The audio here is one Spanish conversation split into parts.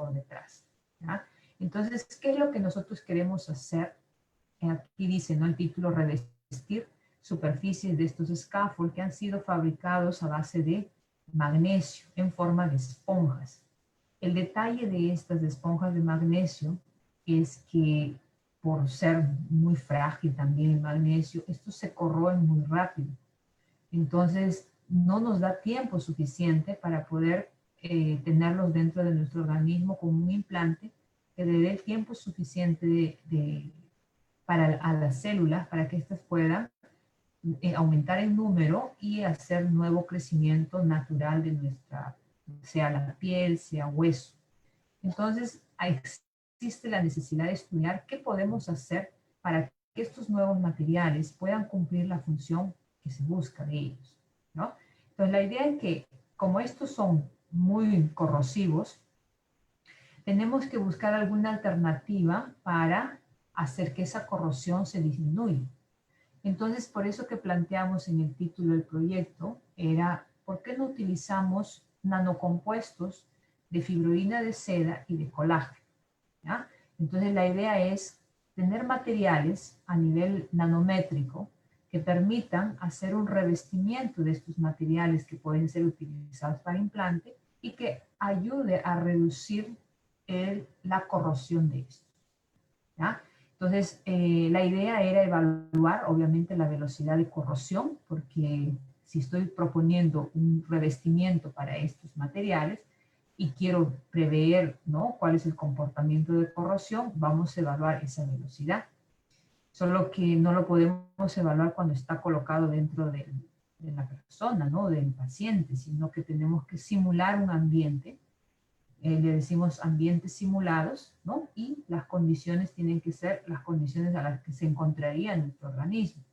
por detrás. ¿Ya? Entonces, ¿qué es lo que nosotros queremos hacer? Aquí dice, ¿no? El título, revestir superficies de estos scaffolds que han sido fabricados a base de magnesio en forma de esponjas. El detalle de estas esponjas de magnesio es que por ser muy frágil también el magnesio, estos se corroen muy rápido. Entonces, no nos da tiempo suficiente para poder tenerlos dentro de nuestro organismo como un implante que le dé el tiempo suficiente para a las células para que éstas puedan aumentar el número y hacer nuevo crecimiento natural de nuestra, sea la piel, sea hueso. Entonces, existe la necesidad de estudiar qué podemos hacer para que estos nuevos materiales puedan cumplir la función que se busca de ellos, ¿no? Entonces, la idea es que, como estos son muy corrosivos, tenemos que buscar alguna alternativa para hacer que esa corrosión se disminuya. Entonces, por eso que planteamos en el título del proyecto era, ¿por qué no utilizamos nanocompuestos de fibroína de seda y de colágeno? ¿Ya? Entonces, la idea es tener materiales a nivel nanométrico que permitan hacer un revestimiento de estos materiales que pueden ser utilizados para implante y que ayude a reducir la corrosión de esto. ¿Ya? Entonces, la idea era evaluar, obviamente, la velocidad de corrosión, porque si estoy proponiendo un revestimiento para estos materiales y quiero prever, ¿no?, cuál es el comportamiento de corrosión, vamos a evaluar esa velocidad. Solo que no lo podemos evaluar cuando está colocado dentro de la persona, ¿no?, del paciente, sino que tenemos que simular un ambiente. Le decimos ambientes simulados, ¿no? Y las condiciones tienen que ser las condiciones a las que se encontraría nuestro organismo.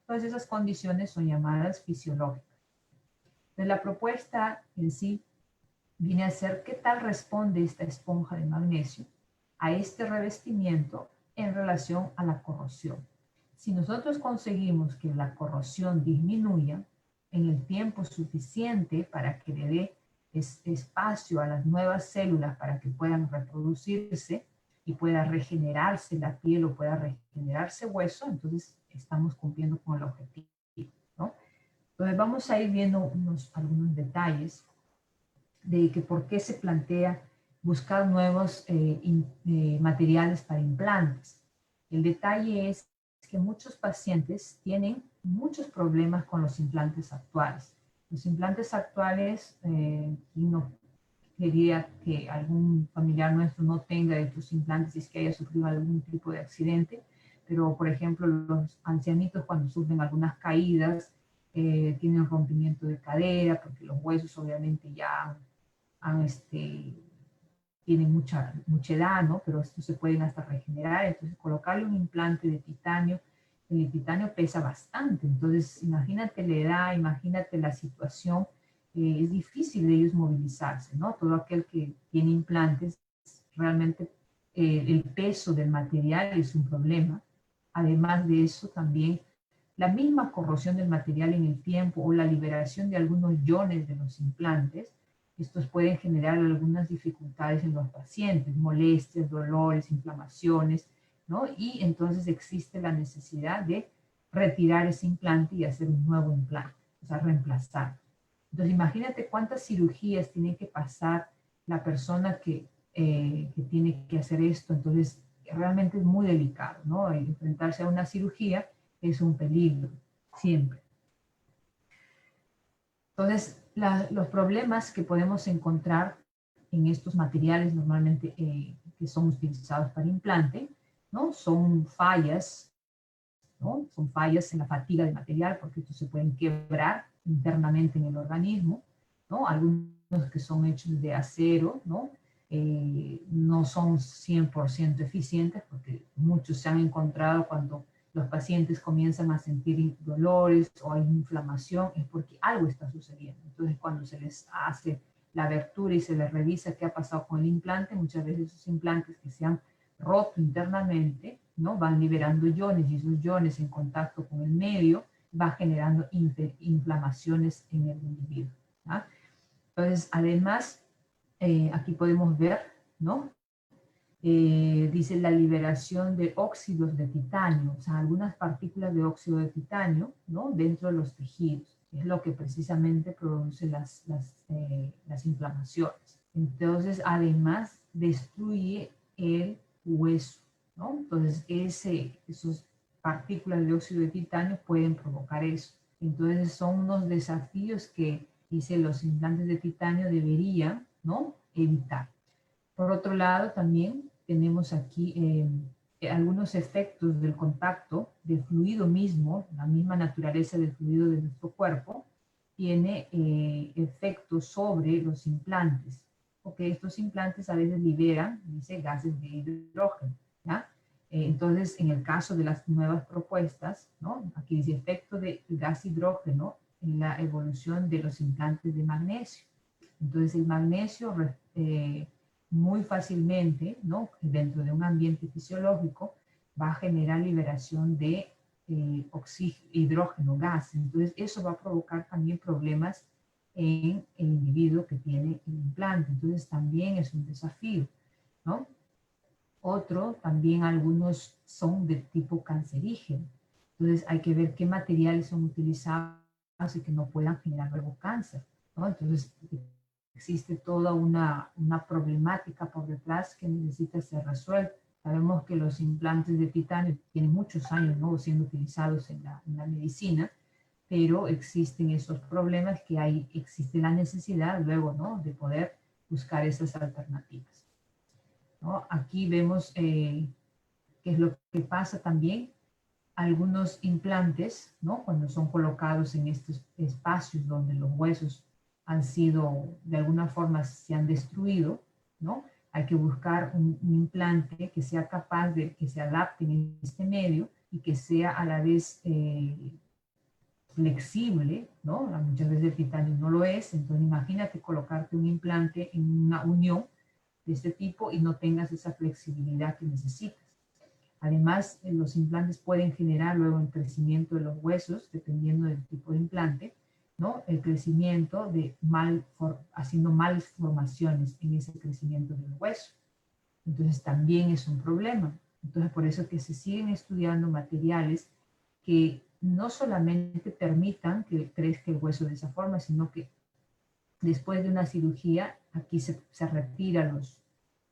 Entonces, esas condiciones son llamadas fisiológicas. Entonces, la propuesta en sí viene a ser qué tal responde esta esponja de magnesio a este revestimiento en relación a la corrosión. Si nosotros conseguimos que la corrosión disminuya en el tiempo suficiente para que le dé espacio a las nuevas células para que puedan reproducirse y pueda regenerarse la piel o pueda regenerarse hueso, entonces estamos cumpliendo con el objetivo, ¿no? Entonces vamos a ir viendo algunos detalles de que por qué se plantea buscar nuevos materiales para implantes. El detalle es que muchos pacientes tienen muchos problemas con los implantes actuales. Los implantes actuales, y no quería que algún familiar nuestro no tenga estos implantes si es que haya sufrido algún tipo de accidente, pero por ejemplo los ancianitos cuando sufren algunas caídas, tienen rompimiento de cadera, porque los huesos obviamente ya tienen mucha edad, ¿no? Pero estos se pueden hasta regenerar, entonces colocarle un implante de titanio, el titanio pesa bastante, entonces imagínate la edad, imagínate la situación, es difícil de ellos movilizarse, ¿no? Todo aquel que tiene implantes, realmente el peso del material es un problema. Además de eso también la misma corrosión del material en el tiempo o la liberación de algunos iones de los implantes, estos pueden generar algunas dificultades en los pacientes, molestias, dolores, inflamaciones, ¿no? Y entonces existe la necesidad de retirar ese implante y hacer un nuevo implante, o sea, reemplazar. Entonces, imagínate cuántas cirugías tiene que pasar la persona que tiene que hacer esto. Entonces, realmente es muy delicado, ¿no? Enfrentarse a una cirugía es un peligro, siempre. Entonces, los problemas que podemos encontrar en estos materiales normalmente que son utilizados para implante, ¿no? Son fallas, ¿no? Son fallas en la fatiga del material porque estos se pueden quebrar internamente en el organismo, ¿no? Algunos que son hechos de acero, ¿no? No son 100% eficientes porque muchos se han encontrado cuando los pacientes comienzan a sentir dolores o hay inflamación, es porque algo está sucediendo. Entonces, cuando se les hace la abertura y se les revisa qué ha pasado con el implante, muchas veces esos implantes que se han roto internamente, ¿no? Van liberando iones y esos iones en contacto con el medio va generando inflamaciones en el individuo, ¿no? Entonces, además, aquí podemos ver ¿no? Dice la liberación de óxidos de titanio, o sea, algunas partículas de óxido de titanio, ¿no? Dentro de los tejidos. Es lo que precisamente produce las inflamaciones. Entonces, además, destruye el hueso, ¿no? Entonces, esas partículas de óxido de titanio pueden provocar eso. Entonces, son unos desafíos que, dice, los implantes de titanio deberían, ¿no? Evitar. Por otro lado, también tenemos aquí algunos efectos del contacto del fluido mismo, la misma naturaleza del fluido de nuestro cuerpo, tiene efectos sobre los implantes, porque estos implantes a veces liberan, dice, gases de hidrógeno, ¿ya? Entonces, en el caso de las nuevas propuestas, ¿no? Aquí dice efecto del gas hidrógeno en la evolución de los implantes de magnesio. Entonces, el magnesio muy fácilmente, ¿no? Dentro de un ambiente fisiológico, va a generar liberación de hidrógeno, gas. Entonces, eso va a provocar también problemas en el individuo que tiene el implante. Entonces, también es un desafío, ¿no? Otro, también algunos son de tipo cancerígeno. Entonces, hay que ver qué materiales son utilizados y que no puedan generar luego cáncer, ¿no? Entonces, existe toda una problemática por detrás que necesita ser resuelta. Sabemos que los implantes de titanio tienen muchos años, ¿no?, siendo utilizados en la medicina, pero existen esos problemas que existe la necesidad luego, ¿no?, de poder buscar esas alternativas, ¿no? Aquí vemos qué es lo que pasa también. Algunos implantes, ¿no?, cuando son colocados en estos espacios donde los huesos han sido, de alguna forma, se han destruido, ¿no? Hay que buscar un implante que sea capaz de que se adapte en este medio y que sea a la vez flexible, ¿no? Muchas veces el titanio no lo es, entonces imagínate colocarte un implante en una unión de este tipo y no tengas esa flexibilidad que necesitas. Además, los implantes pueden generar luego el crecimiento de los huesos, dependiendo del tipo de implante, ¿no? El crecimiento haciendo malformaciones en ese crecimiento del hueso. Entonces, también es un problema. Entonces, por eso es que se siguen estudiando materiales que no solamente permitan que crezca el hueso de esa forma, sino que después de una cirugía, aquí se retiran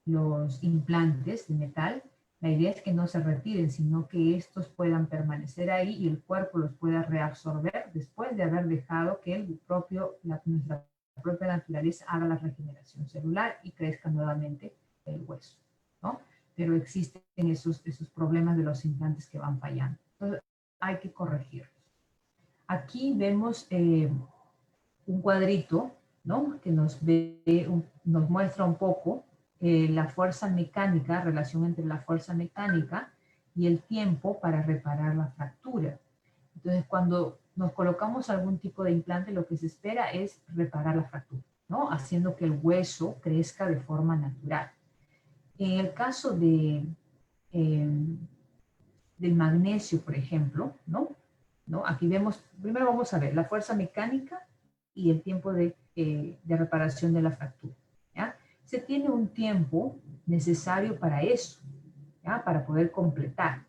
los implantes de metal. La idea es que no se retiren, sino que estos puedan permanecer ahí y el cuerpo los pueda reabsorber después de haber dejado que nuestra propia naturaleza haga la regeneración celular y crezca nuevamente el hueso, ¿no? Pero existen esos problemas de los implantes que van fallando. Entonces, hay que corregirlos. Aquí vemos un cuadrito, ¿no?, que nos muestra un poco la fuerza mecánica, relación entre la fuerza mecánica y el tiempo para reparar la fractura. Entonces, cuando nos colocamos algún tipo de implante, lo que se espera es reparar la fractura, ¿no?, haciendo que el hueso crezca de forma natural. En el caso del magnesio, por ejemplo, ¿no? Aquí vemos, primero vamos a ver la fuerza mecánica y el tiempo de reparación de la fractura, ¿ya? Se tiene un tiempo necesario para eso, ¿ya?, para poder completar.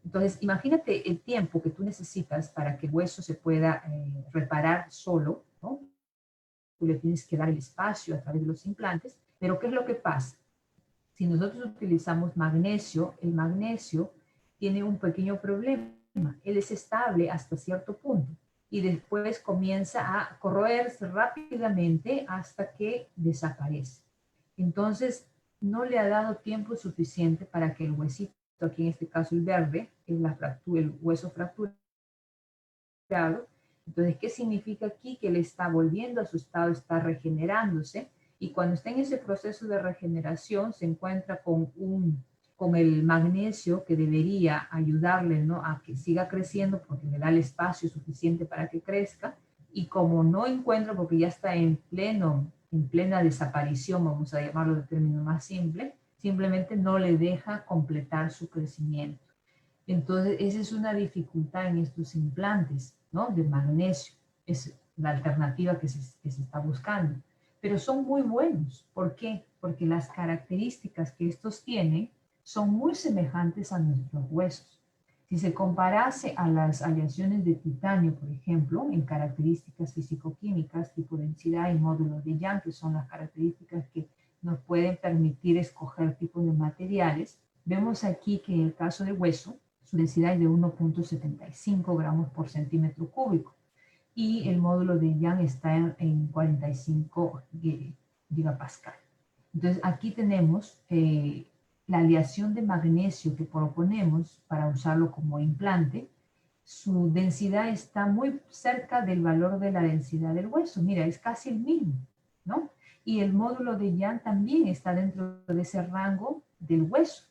Entonces, imagínate el tiempo que tú necesitas para que el hueso se pueda reparar solo, ¿no? Tú le tienes que dar el espacio a través de los implantes, pero ¿qué es lo que pasa? Si nosotros utilizamos magnesio, el magnesio tiene un pequeño problema. Él es estable hasta cierto punto y después comienza a corroerse rápidamente hasta que desaparece. Entonces, no le ha dado tiempo suficiente para que el huesito, aquí en este caso el verde, es el hueso fracturado. Entonces, ¿qué significa aquí? Que él está volviendo a su estado, está regenerándose, y cuando está en ese proceso de regeneración se encuentra con el magnesio que debería ayudarle, ¿no?, a que siga creciendo porque le da el espacio suficiente para que crezca, y como no encuentra, porque ya está en plena desaparición, vamos a llamarlo de término más simple, simplemente no le deja completar su crecimiento. Entonces, esa es una dificultad en estos implantes, ¿no?, de magnesio. Es la alternativa que se está buscando. Pero son muy buenos. ¿Por qué? porque las características que estos tienen son muy semejantes a nuestros huesos. Si se comparase a las aleaciones de titanio, por ejemplo, en características físico-químicas, tipo densidad y módulo de Young, que son las características que nos pueden permitir escoger tipos de materiales, vemos aquí que en el caso del hueso, su densidad es de 1.75 gramos por centímetro cúbico y el módulo de Young está en 45 gigapascal. Entonces aquí tenemos la aleación de magnesio que proponemos para usarlo como implante. Su densidad está muy cerca del valor de la densidad del hueso. Mira, es casi el mismo, ¿no? Y el módulo de Young también está dentro de ese rango del hueso.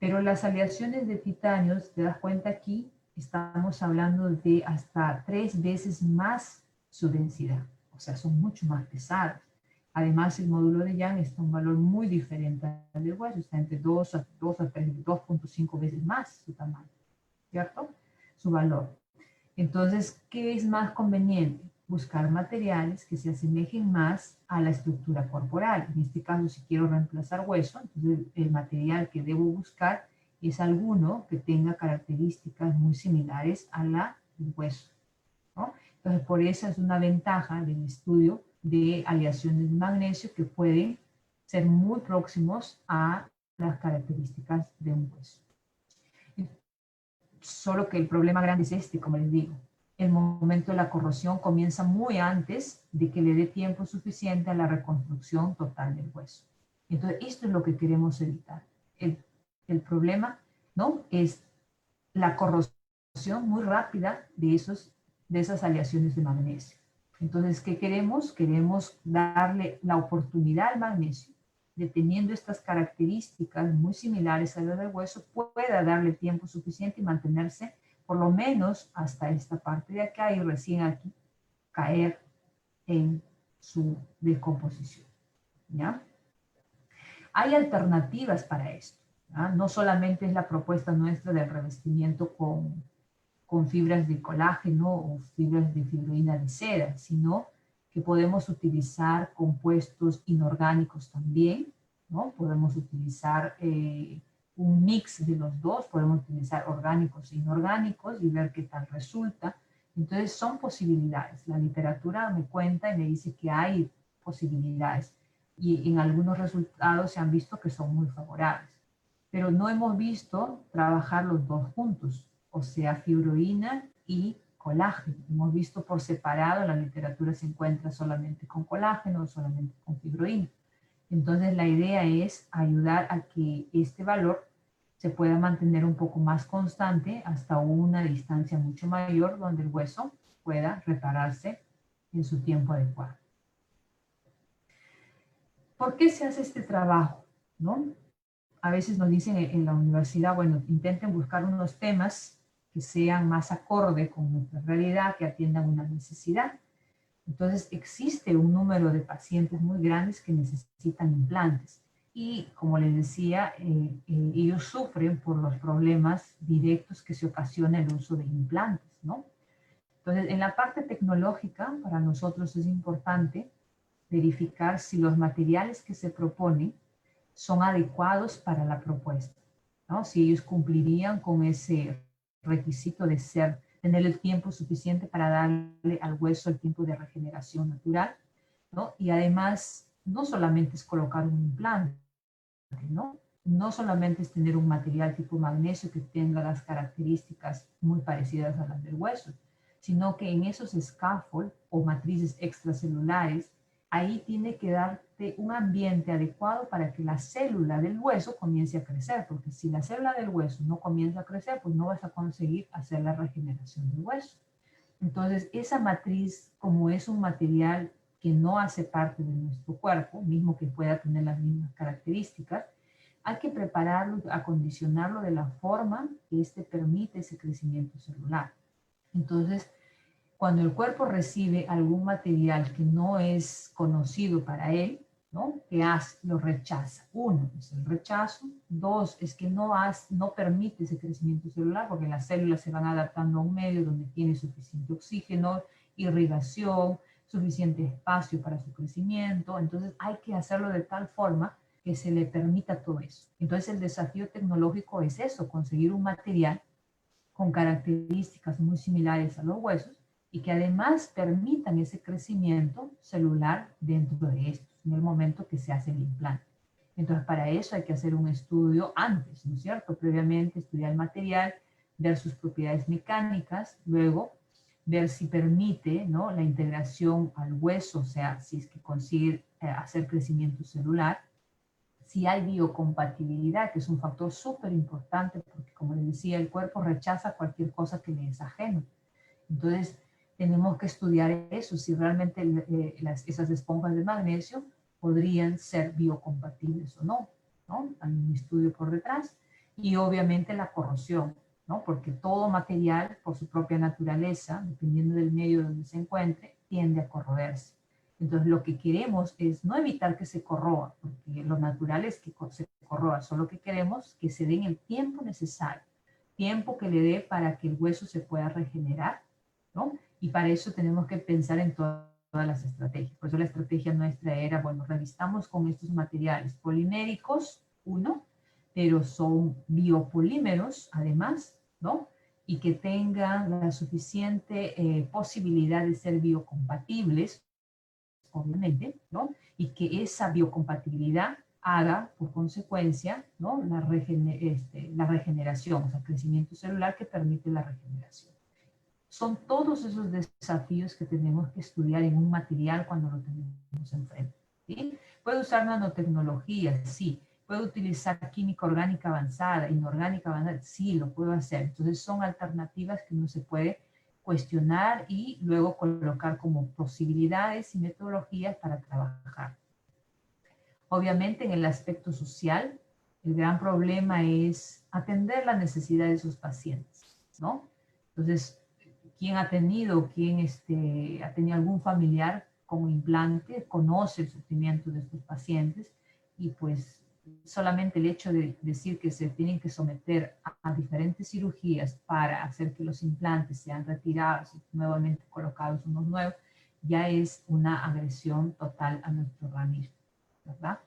Pero las aleaciones de titanio, te das cuenta aquí, estamos hablando de hasta 3 veces más su densidad. O sea, son mucho más pesadas. Además, el módulo de Young está a un valor muy diferente al del hueso. Está entre 2 a 2.5 veces más su tamaño, ¿cierto? Su valor. Entonces, ¿qué es más conveniente? Buscar materiales que se asemejen más a la estructura corporal. En este caso, si quiero reemplazar hueso, entonces el material que debo buscar es alguno que tenga características muy similares a la del hueso, ¿no? Entonces, por eso es una ventaja del estudio de aleaciones de magnesio que pueden ser muy próximos a las características de un hueso. Solo que el problema grande es este, como les digo. El momento de la corrosión comienza muy antes de que le dé tiempo suficiente a la reconstrucción total del hueso. Entonces, esto es lo que queremos evitar. El problema, ¿no?, es la corrosión muy rápida de esas aleaciones de magnesio. Entonces, ¿qué queremos? Queremos darle la oportunidad al magnesio de, teniendo estas características muy similares a las del hueso, pueda darle tiempo suficiente y mantenerse por lo menos hasta esta parte de acá y recién aquí caer en su descomposición, ¿ya? Hay alternativas para esto, ¿ya? No solamente es la propuesta nuestra del revestimiento con fibras de colágeno o fibras de fibroína de seda, sino que podemos utilizar compuestos inorgánicos también, ¿no? Podemos utilizar un mix de los dos, podemos utilizar orgánicos e inorgánicos y ver qué tal resulta. Entonces son posibilidades. La literatura me cuenta y me dice que hay posibilidades y en algunos resultados se han visto que son muy favorables. Pero no hemos visto trabajar los dos juntos, o sea, fibroína y colágeno. Hemos visto por separado, la literatura se encuentra solamente con colágeno, solamente con fibroína. Entonces la idea es ayudar a que este valor se pueda mantener un poco más constante hasta una distancia mucho mayor donde el hueso pueda repararse en su tiempo adecuado. ¿Por qué se hace este trabajo? ¿No? A veces nos dicen en la universidad, bueno, intenten buscar unos temas que sean más acorde con nuestra realidad, que atiendan una necesidad. Entonces existe un número de pacientes muy grandes que necesitan implantes. Y como les decía, ellos sufren por los problemas directos que se ocasiona el uso de implantes, ¿no? Entonces, en la parte tecnológica, para nosotros es importante verificar si los materiales que se proponen son adecuados para la propuesta, ¿no? Si ellos cumplirían con ese requisito de tener el tiempo suficiente para darle al hueso el tiempo de regeneración natural, ¿no? Y además, no solamente es colocar un implante, ¿no? No solamente es tener un material tipo magnesio que tenga las características muy parecidas a las del hueso, sino que en esos scaffold o matrices extracelulares, ahí tiene que darte un ambiente adecuado para que la célula del hueso comience a crecer, porque si la célula del hueso no comienza a crecer, pues no vas a conseguir hacer la regeneración del hueso. Entonces, esa matriz, como es un material que no hace parte de nuestro cuerpo, mismo que pueda tener las mismas características, hay que prepararlo, acondicionarlo de la forma que éste permite ese crecimiento celular. Entonces, cuando el cuerpo recibe algún material que no es conocido para él, ¿no?, ¿qué hace? Lo rechaza. Uno, es el rechazo. Dos, es que no permite ese crecimiento celular porque las células se van adaptando a un medio donde tiene suficiente oxígeno, irrigación, suficiente espacio para su crecimiento. Entonces hay que hacerlo de tal forma que se le permita todo eso. Entonces el desafío tecnológico es eso, conseguir un material con características muy similares a los huesos y que además permitan ese crecimiento celular dentro de estos, en el momento que se hace el implante. Entonces, para eso hay que hacer un estudio antes, ¿no es cierto? Previamente estudiar el material, ver sus propiedades mecánicas, luego ver si permite, ¿no?, la integración al hueso, o sea, si es que consigue hacer crecimiento celular, si hay biocompatibilidad, que es un factor súper importante, porque como les decía, el cuerpo rechaza cualquier cosa que le es ajeno. Entonces, tenemos que estudiar eso, si realmente esas esponjas de magnesio podrían ser biocompatibles o no, ¿no? Hay un estudio por detrás. Y obviamente la corrosión, ¿no? Porque todo material, por su propia naturaleza, dependiendo del medio donde se encuentre, tiende a corroerse. Entonces, lo que queremos es no evitar que se corroa, porque lo natural es que se corroa, solo que queremos que se den el tiempo necesario, tiempo que le dé para que el hueso se pueda regenerar, ¿no? Y para eso tenemos que pensar en todas las estrategias. Por eso la estrategia nuestra era, bueno, revistamos con estos materiales poliméricos, uno, pero son biopolímeros además, ¿no? Y que tengan la suficiente posibilidad de ser biocompatibles, obviamente, ¿no? Y que esa biocompatibilidad haga, por consecuencia, ¿no?, la regeneración, o sea, crecimiento celular que permite la regeneración. Son todos esos desafíos que tenemos que estudiar en un material cuando lo tenemos enfrente, ¿sí? Puede usar nanotecnología, sí. Puede utilizar química orgánica avanzada, inorgánica avanzada, sí, lo puedo hacer. Entonces son alternativas que uno se puede cuestionar y luego colocar como posibilidades y metodologías para trabajar. Obviamente en el aspecto social, el gran problema es atender la necesidad de sus pacientes, ¿no? Entonces, ¿quién ha tenido, ha tenido algún familiar con implante, conoce el sufrimiento de estos pacientes? Y pues solamente el hecho de decir que se tienen que someter a diferentes cirugías para hacer que los implantes sean retirados y nuevamente colocados unos nuevos, ya es una agresión total a nuestro organismo, ¿verdad?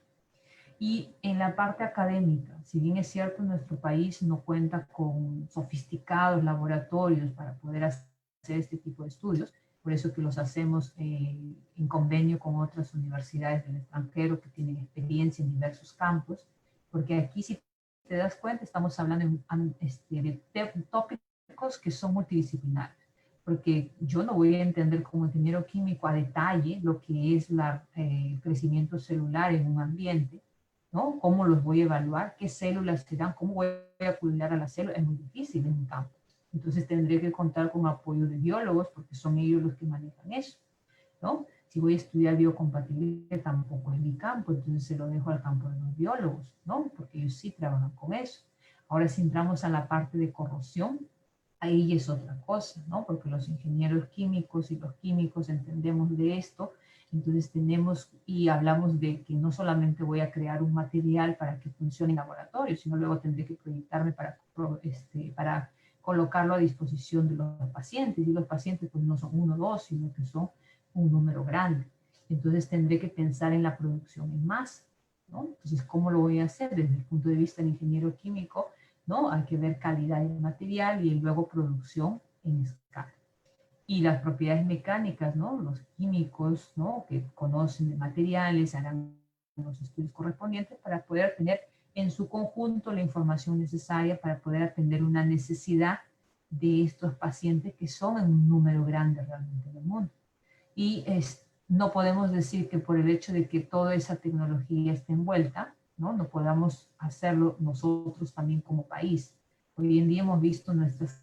Y en la parte académica, si bien es cierto, nuestro país no cuenta con sofisticados laboratorios para poder hacer este tipo de estudios, por eso que los hacemos en convenio con otras universidades del extranjero que tienen experiencia en diversos campos, porque aquí, si te das cuenta, estamos hablando de tópicos que son multidisciplinarios, porque yo no voy a entender como ingeniero químico a detalle lo que es el crecimiento celular en un ambiente, ¿no? ¿Cómo los voy a evaluar? ¿Qué células se dan? ¿Cómo voy a cuidar a las células? Es muy difícil en un campo. Entonces tendré que contar con apoyo de biólogos porque son ellos los que manejan eso, ¿no? Si voy a estudiar biocompatibilidad, tampoco es mi campo, entonces se lo dejo al campo de los biólogos, ¿no? Porque ellos sí trabajan con eso. Ahora, si entramos a la parte de corrosión, ahí es otra cosa, ¿no? Porque los ingenieros químicos y los químicos entendemos de esto, entonces tenemos y hablamos de que no solamente voy a crear un material para que funcione en laboratorio, sino luego tendré que proyectarme para colocarlo a disposición de los pacientes, y los pacientes pues no son uno o dos, sino que son un número grande. Entonces tendré que pensar en la producción en masa, ¿no? Entonces, ¿cómo lo voy a hacer? Desde el punto de vista del ingeniero químico, ¿no? Hay que ver calidad del material y luego producción en escala. Y las propiedades mecánicas, ¿no? Los químicos, ¿no?, que conocen de materiales harán los estudios correspondientes para poder tener en su conjunto la información necesaria para poder atender una necesidad de estos pacientes que son en un número grande realmente en el mundo. Y no podemos decir que por el hecho de que toda esa tecnología esté envuelta, ¿no?, no podamos hacerlo nosotros también como país. Hoy en día hemos visto nuestras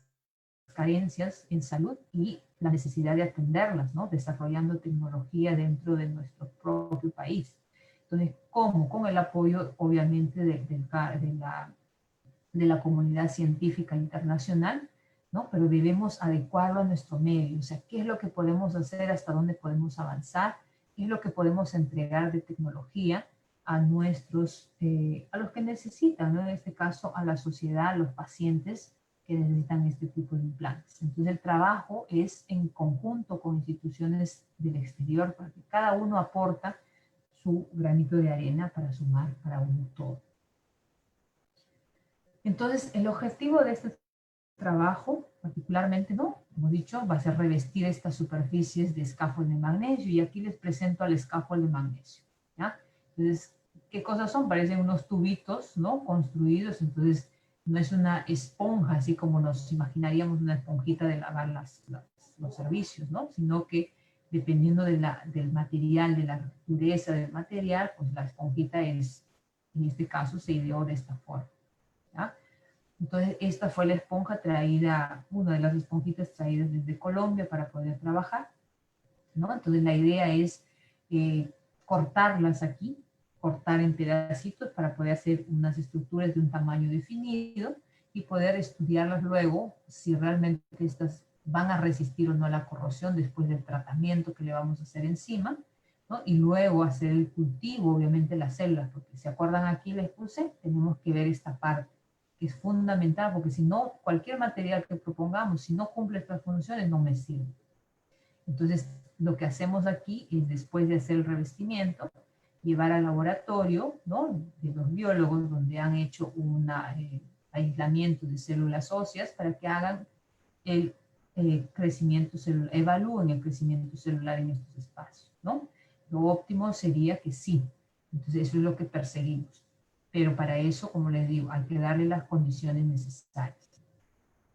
carencias en salud y la necesidad de atenderlas, ¿no?, desarrollando tecnología dentro de nuestro propio país. Entonces, ¿cómo? Con el apoyo, obviamente, de la comunidad científica internacional, ¿no? Pero debemos adecuarlo a nuestro medio, o sea, ¿qué es lo que podemos hacer? ¿Hasta dónde podemos avanzar? ¿Qué es lo que podemos entregar de tecnología a a los que necesitan, ¿no? En este caso, a la sociedad, a los pacientes que necesitan este tipo de implantes. Entonces el trabajo es en conjunto con instituciones del exterior, porque cada uno aporta su granito de arena para sumar para uno todo. Entonces el objetivo de este trabajo, particularmente, ¿no? Como he dicho, va a ser revestir estas superficies de scaffold de magnesio, y aquí les presento al scaffold de magnesio, ¿ya? Entonces, ¿qué cosas son? Parecen unos tubitos, ¿no? Construidos. Entonces, no es una esponja, así como nos imaginaríamos una esponjita de lavar los servicios, ¿no? Sino que dependiendo del material, de la dureza del material, pues la esponjita es, en este caso, se ideó de esta forma, ¿ya? Entonces, esta fue la esponja traída, una de las esponjitas traídas desde Colombia para poder trabajar, ¿no? Entonces, la idea es cortarlas aquí, cortar en pedacitos para poder hacer unas estructuras de un tamaño definido y poder estudiarlas luego si realmente estas van a resistir o no a la corrosión después del tratamiento que le vamos a hacer encima, ¿no? Y luego hacer el cultivo, obviamente, las células, porque si acuerdan aquí les puse, tenemos que ver esta parte, que es fundamental, porque si no, cualquier material que propongamos, si no cumple estas funciones, no me sirve. Entonces, lo que hacemos aquí es, después de hacer el revestimiento, llevar al laboratorio, ¿no?, de los biólogos, donde han hecho un aislamiento de células óseas para que hagan el crecimiento celular, evalúen el crecimiento celular en estos espacios, ¿no? Lo óptimo sería que sí. Entonces, eso es lo que perseguimos. Pero para eso, como les digo, hay que darle las condiciones necesarias.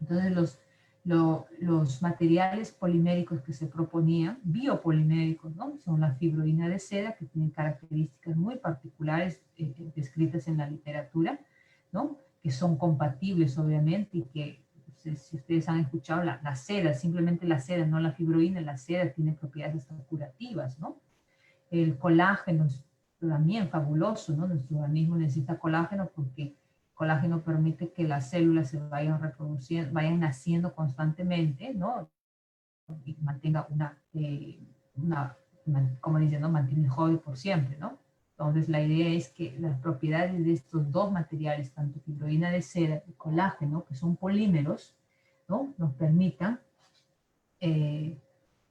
Entonces, los materiales poliméricos que se proponían, biopoliméricos, ¿no?, son la fibroína de seda, que tienen características muy particulares descritas en la literatura, ¿no?, que son compatibles, obviamente, y que, si ustedes han escuchado, la seda, simplemente la seda, no la fibroína, la seda tiene propiedades hasta curativas, ¿no? El colágeno es también fabuloso, ¿no? Nuestro organismo necesita colágeno porque el colágeno permite que las células se vayan reproduciendo, vayan naciendo constantemente, ¿no? Y mantenga como dicen, ¿no?, mantiene joven por siempre, ¿no? Entonces la idea es que las propiedades de estos dos materiales, tanto fibroína de seda y colágeno, que son polímeros, ¿no?, nos permitan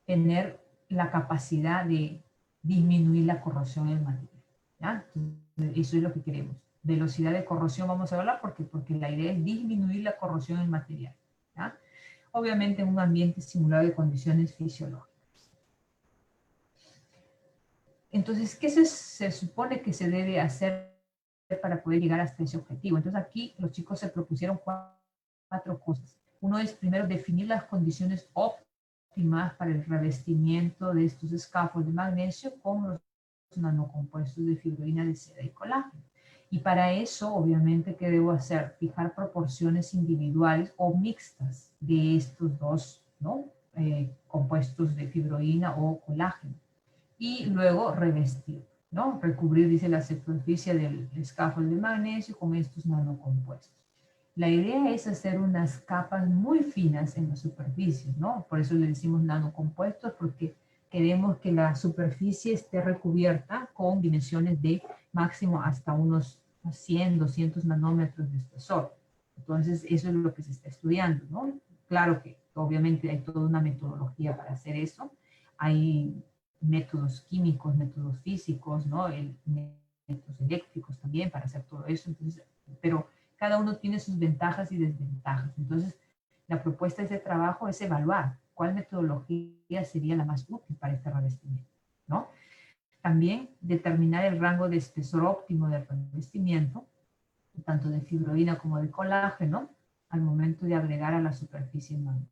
tener la capacidad de disminuir la corrosión en el material, ¿ya? Entonces, eso es lo que queremos. Velocidad de corrosión vamos a hablar porque la idea es disminuir la corrosión en el material, ¿ya? Obviamente en un ambiente simulado de condiciones fisiológicas. Entonces, ¿qué se supone que se debe hacer para poder llegar hasta ese objetivo? Entonces aquí los chicos se propusieron cuatro cosas. Uno es, primero, definir las condiciones óptimas para el revestimiento de estos scaffolds de magnesio con los nanocompuestos de fibroína de seda y colágeno. Y para eso, obviamente, ¿qué debo hacer? Fijar proporciones individuales o mixtas de estos dos, ¿no?, compuestos de fibroína o colágeno. Y luego revestir, ¿no? Recubrir, dice, la superficie del scaffold de magnesio con estos nanocompuestos. La idea es hacer unas capas muy finas en la superficie, ¿no? Por eso le decimos nanocompuestos, porque queremos que la superficie esté recubierta con dimensiones de máximo hasta unos 100, 200 nanómetros de espesor. Entonces, eso es lo que se está estudiando, ¿no? Claro que obviamente hay toda una metodología para hacer eso. Hay métodos químicos, métodos físicos, ¿no?, métodos eléctricos también para hacer todo eso. Entonces, pero cada uno tiene sus ventajas y desventajas. Entonces, la propuesta de ese trabajo es evaluar cuál metodología sería la más útil para este revestimiento, ¿no? También determinar el rango de espesor óptimo del revestimiento, tanto de fibroína como de colágeno, al momento de agregar a la superficie el magnesio.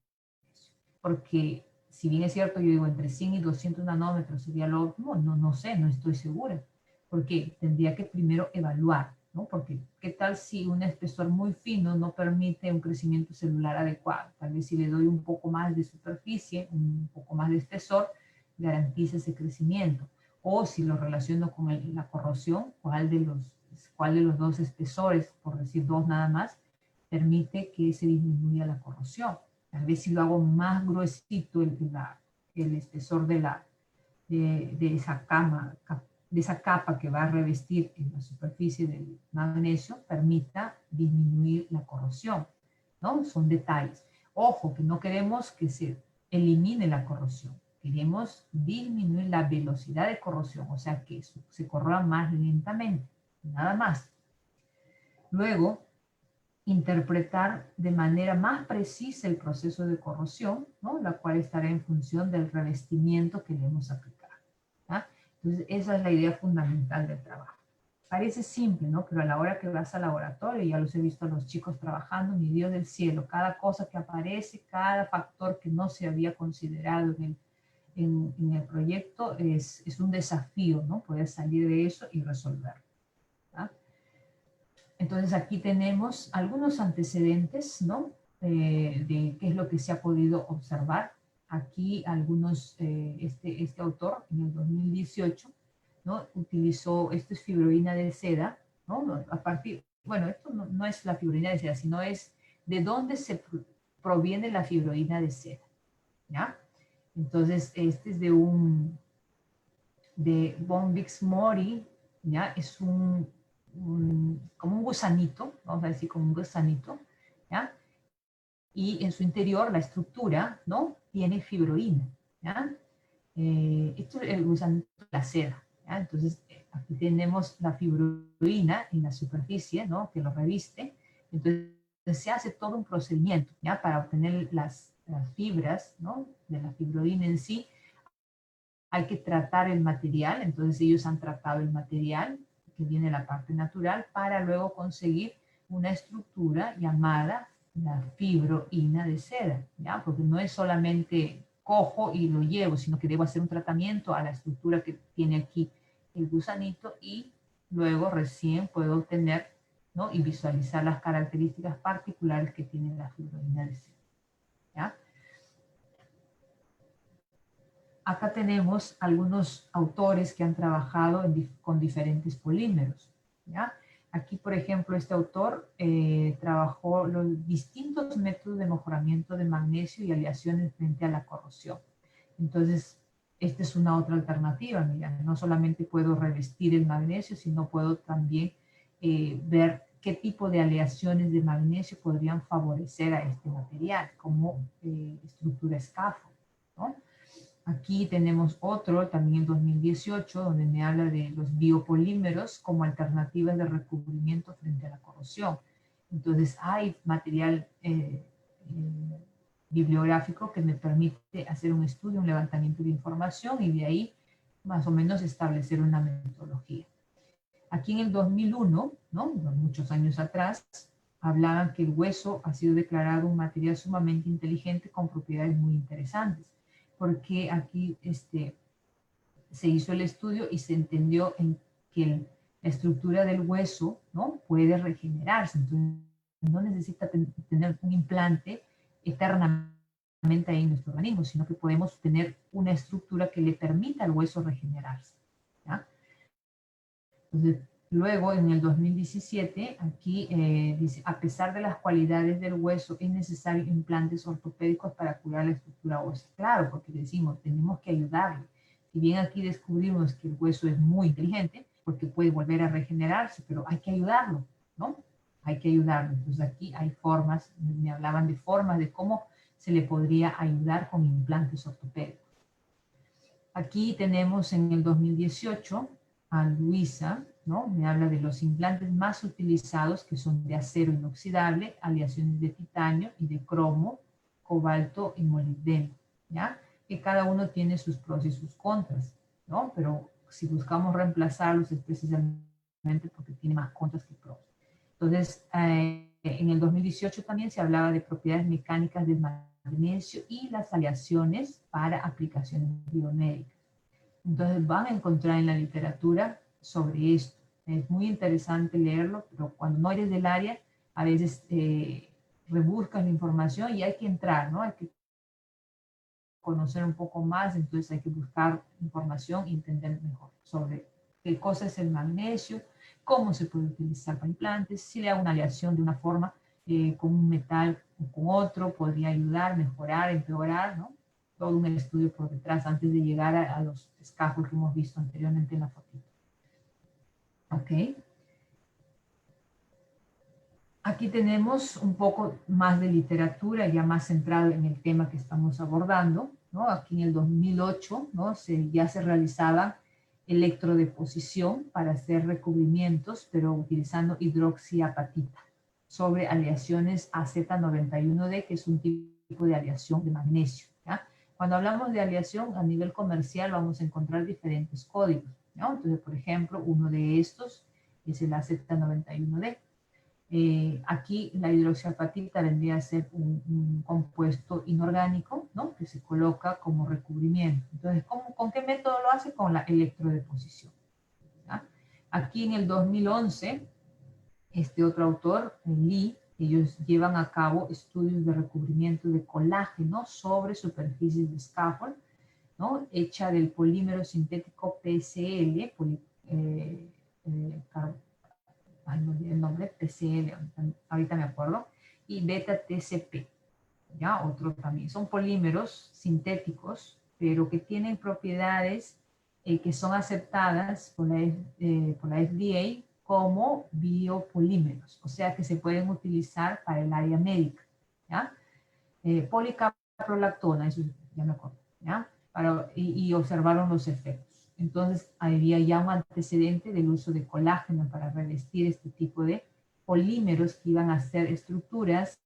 Porque, si bien es cierto, yo digo entre 100 y 200 nanómetros sería lo óptimo, no sé, no estoy segura. Porque tendría que primero evaluar, ¿no? Porque, ¿qué tal si un espesor muy fino no permite un crecimiento celular adecuado? Tal vez si le doy un poco más de superficie, un poco más de espesor, garantiza ese crecimiento. O si lo relaciono con la corrosión, ¿cuál de los dos espesores, por decir dos nada más, permite que se disminuya la corrosión? Tal vez si lo hago más gruesito el espesor de esa capa que va a revestir en la superficie del magnesio, permita disminuir la corrosión. ¿no? Son detalles. Ojo, que no queremos que se elimine la corrosión. Queremos disminuir la velocidad de corrosión, o sea, que se corroa más lentamente, nada más. Luego, interpretar de manera más precisa el proceso de corrosión, ¿no? La cual estará en función del revestimiento que le hemos aplicado. ¿Ah? Entonces, esa es la idea fundamental del trabajo. Parece simple, ¿no? Pero a la hora que vas al laboratorio, ya los he visto a los chicos trabajando, mi Dios del cielo, cada cosa que aparece, cada factor que no se había considerado en el proyecto es un desafío, ¿no? Poder salir de eso y resolverlo. ¿Ah? Entonces aquí tenemos algunos antecedentes, ¿no? De qué es lo que se ha podido observar. Aquí algunos, este autor en el 2018, ¿no? Utilizó, esto es fibroína de seda, ¿no? A partir, bueno, esto no es la fibroína de seda, sino es de dónde se proviene la fibroína de seda, ¿ya? Entonces, este es de von Mori, ¿ya? Es como un gusanito, vamos a decir como un gusanito, ¿ya? Y en su interior la estructura, ¿no? Tiene fibroína, ¿ya? Esto es el gusanito de la seda, ¿ya? Entonces, aquí tenemos la fibroína en la superficie, ¿no? Que lo reviste. Entonces, se hace todo un procedimiento, ¿ya? Para obtener las fibras, ¿no? De la fibroína en sí, hay que tratar el material, entonces ellos han tratado el material, que viene la parte natural, para luego conseguir una estructura llamada la fibroína de seda, ¿ya? Porque no es solamente cojo y lo llevo, sino que debo hacer un tratamiento a la estructura que tiene aquí el gusanito y luego recién puedo obtener, ¿no? Y visualizar las características particulares que tiene la fibroína de seda, ¿ya? Acá tenemos algunos autores que han trabajado con diferentes polímeros, ¿ya? Aquí, por ejemplo, este autor trabajó los distintos métodos de mejoramiento de magnesio y aleaciones frente a la corrosión. Entonces, esta es una otra alternativa. Mira, no solamente puedo revestir el magnesio, sino puedo también ver qué tipo de aleaciones de magnesio podrían favorecer a este material como estructura scaffold, ¿no? Aquí tenemos otro, también en 2018, donde me habla de los biopolímeros como alternativas de recubrimiento frente a la corrosión. Entonces, hay material bibliográfico que me permite hacer un estudio, un levantamiento de información y de ahí más o menos establecer una metodología. Aquí en el 2001, ¿no? Muchos años atrás, hablaban que el hueso ha sido declarado un material sumamente inteligente con propiedades muy interesantes, porque aquí se hizo el estudio y se entendió que la estructura del hueso, ¿no? Puede regenerarse, entonces no necesita tener un implante eternamente ahí en nuestro organismo, sino que podemos tener una estructura que le permita al hueso regenerarse, ¿ya? Entonces, luego, en el 2017, aquí dice, a pesar de las cualidades del hueso, es necesario implantes ortopédicos para curar la estructura ósea. Claro, porque decimos, tenemos que ayudarle. Si bien aquí descubrimos que el hueso es muy inteligente, porque puede volver a regenerarse, pero hay que ayudarlo, ¿no? Hay que ayudarlo. Entonces, aquí hay formas, me hablaban de formas de cómo se le podría ayudar con implantes ortopédicos. Aquí tenemos en el 2018 a Luisa, ¿no? Me habla de los implantes más utilizados, que son de acero inoxidable, aleaciones de titanio y de cromo, cobalto y molibdeno, ¿ya? Que cada uno tiene sus pros y sus contras, ¿no? Pero si buscamos reemplazarlos es precisamente porque tiene más contras que pros. Entonces, en el 2018 también se hablaba de propiedades mecánicas del magnesio y las aleaciones para aplicaciones biomédicas. Entonces van a encontrar en la literatura sobre esto. Es muy interesante leerlo, pero cuando no eres del área, a veces rebuscas la información y hay que entrar, ¿no? Hay que conocer un poco más, entonces hay que buscar información y entender mejor sobre qué cosa es el magnesio, cómo se puede utilizar para implantes, si le hago una aleación de una forma con un metal o con otro, podría ayudar, mejorar, empeorar, ¿no? Todo un estudio por detrás antes de llegar a los scaffolds que hemos visto anteriormente en la fotito. ¿Ok? Aquí tenemos un poco más de literatura, ya más centrado en el tema que estamos abordando, ¿no? Aquí en el 2008, ¿no? Ya se realizaba electrodeposición para hacer recubrimientos, pero utilizando hidroxiapatita sobre aleaciones AZ91D, que es un tipo de aleación de magnesio, ¿ya? Cuando hablamos de aleación a nivel comercial vamos a encontrar diferentes códigos, ¿no? Entonces, por ejemplo, uno de estos es el AZ91D. Aquí la hidroxiapatita vendría a ser un compuesto inorgánico, ¿no? Que se coloca como recubrimiento. Entonces, ¿con qué método lo hace? Con la electrodeposición, ¿ya? Aquí en el 2011, este otro autor, Lee, ellos llevan a cabo estudios de recubrimiento de colágeno sobre superficies de scaffold, ¿no? Hecha del polímero sintético PCL, ay, no olvidé el nombre, PCL, ahorita me acuerdo, y beta TCP, ¿ya? Otro también. Son polímeros sintéticos, pero que tienen propiedades que son aceptadas por la FDA como biopolímeros, o sea que se pueden utilizar para el área médica, ¿ya? Policaprolactona, eso ya me acuerdo, ¿ya? Y observaron los efectos. Entonces, había ya un antecedente del uso de colágeno para revestir este tipo de polímeros que iban a ser estructuras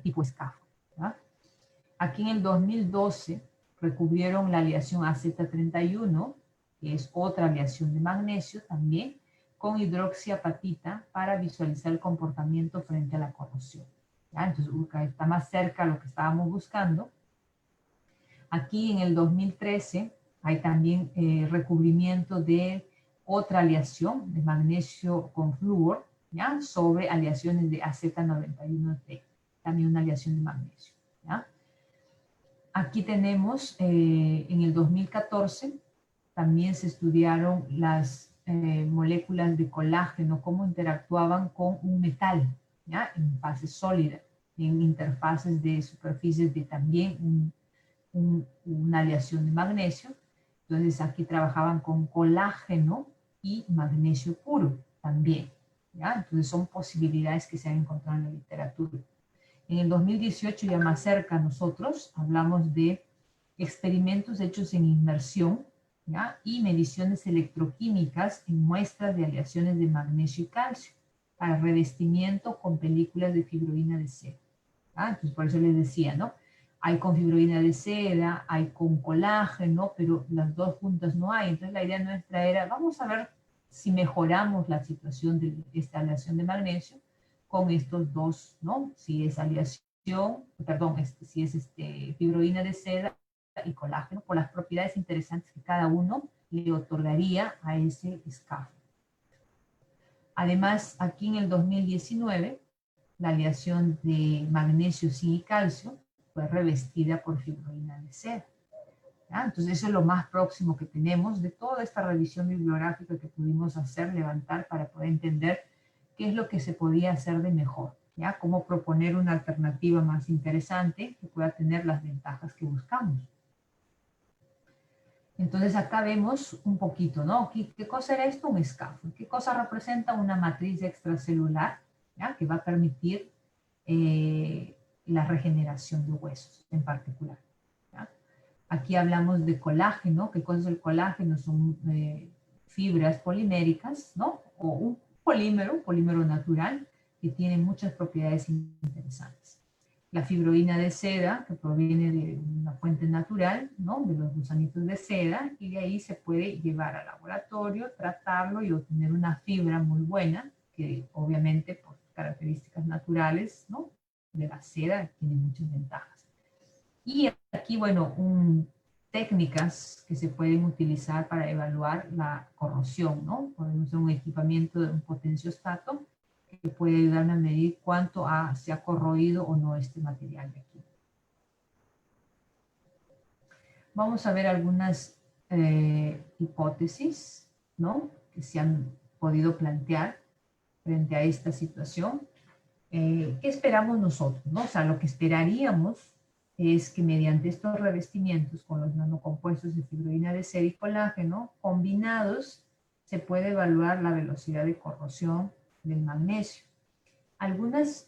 tipo scaffold, ¿ya? Aquí en el 2012 recubrieron la aleación AZ31, que es otra aleación de magnesio también, con hidroxiapatita para visualizar el comportamiento frente a la corrosión, ¿ya? Entonces, está más cerca a lo que estábamos buscando. Aquí en el 2013 hay también recubrimiento de otra aleación de magnesio con flúor, ¿ya? Sobre aleaciones de AZ91T, también una aleación de magnesio, ¿ya? Aquí tenemos, en el 2014, también se estudiaron las moléculas de colágeno, cómo interactuaban con un metal, ¿ya? En fase sólida, en interfaces de superficies de también una aleación de magnesio. Entonces aquí trabajaban con colágeno y magnesio puro también, ¿ya? Entonces son posibilidades que se han encontrado en la literatura. En el 2018, ya más cerca a nosotros, hablamos de experimentos hechos en inmersión, ¿ya? Y mediciones electroquímicas en muestras de aleaciones de magnesio y calcio para revestimiento con películas de fibroína de seda, ¿ya? Entonces, por eso les decía, ¿no? Hay con fibroína de seda, hay con colágeno, pero las dos juntas no hay. Entonces, la idea nuestra era, vamos a ver si mejoramos la situación de esta aleación de magnesio con estos dos, ¿no? Si es aleación, perdón, si es fibroína de seda y colágeno, por las propiedades interesantes que cada uno le otorgaría a ese scaffold. Además, aquí en el 2019, la aleación de magnesio, zinc y calcio fue revestida por fibroína de seda, ¿ya? Entonces, eso es lo más próximo que tenemos de toda esta revisión bibliográfica que pudimos hacer, levantar para poder entender qué es lo que se podía hacer de mejor, ¿ya? Cómo proponer una alternativa más interesante que pueda tener las ventajas que buscamos. Entonces acá vemos un poquito, ¿no? ¿Qué cosa era esto? Un scaffold. ¿Qué cosa representa? Una matriz extracelular, ¿ya? Que va a permitir la regeneración de huesos en particular, ¿ya? Aquí hablamos de colágeno. ¿Qué cosa es el colágeno? Son fibras poliméricas, ¿no? O un polímero natural, que tiene muchas propiedades interesantes. La fibroína de seda, que proviene de una fuente natural, ¿no? De los gusanitos de seda, y de ahí se puede llevar al laboratorio, tratarlo y obtener una fibra muy buena, que obviamente por características naturales, ¿no? De la seda tiene muchas ventajas. Y aquí, bueno, técnicas que se pueden utilizar para evaluar la corrosión, ¿no? Podemos hacer un equipamiento de un potenciostato que puede ayudarme a medir cuánto se ha corroído o no este material de aquí. Vamos a ver algunas hipótesis, ¿no? Que se han podido plantear frente a esta situación. ¿Qué esperamos nosotros, no? O sea, lo que esperaríamos es que mediante estos revestimientos con los nanocompuestos de fibroína de seda y colágeno combinados se puede evaluar la velocidad de corrosión del magnesio. Algunos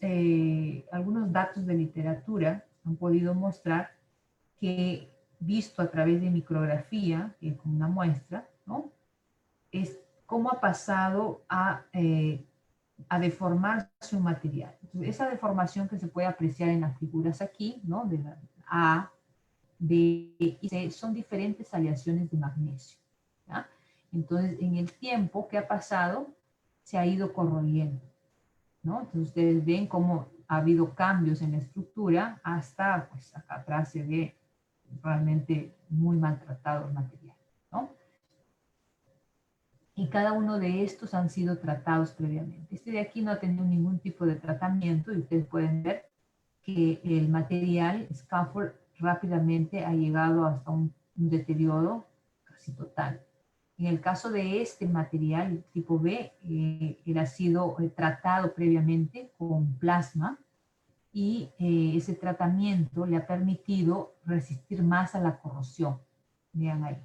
datos de literatura han podido mostrar que, visto a través de micrografía, que es como una muestra, ¿no? Es cómo ha pasado a deformarse un material. Entonces, esa deformación que se puede apreciar en las figuras aquí, ¿no? De la A, B y C, son diferentes aleaciones de magnesio, ¿ya? Entonces, en el tiempo que ha pasado, se ha ido corroyendo, ¿no? Entonces, ustedes ven cómo ha habido cambios en la estructura hasta, pues, acá atrás se ve realmente muy maltratado el material, ¿no? Y cada uno de estos han sido tratados previamente. Este de aquí no ha tenido ningún tipo de tratamiento y ustedes pueden ver que el material scaffold rápidamente ha llegado hasta un deterioro casi total. En el caso de este material tipo B, él ha sido tratado previamente con plasma y ese tratamiento le ha permitido resistir más a la corrosión. Vean ahí,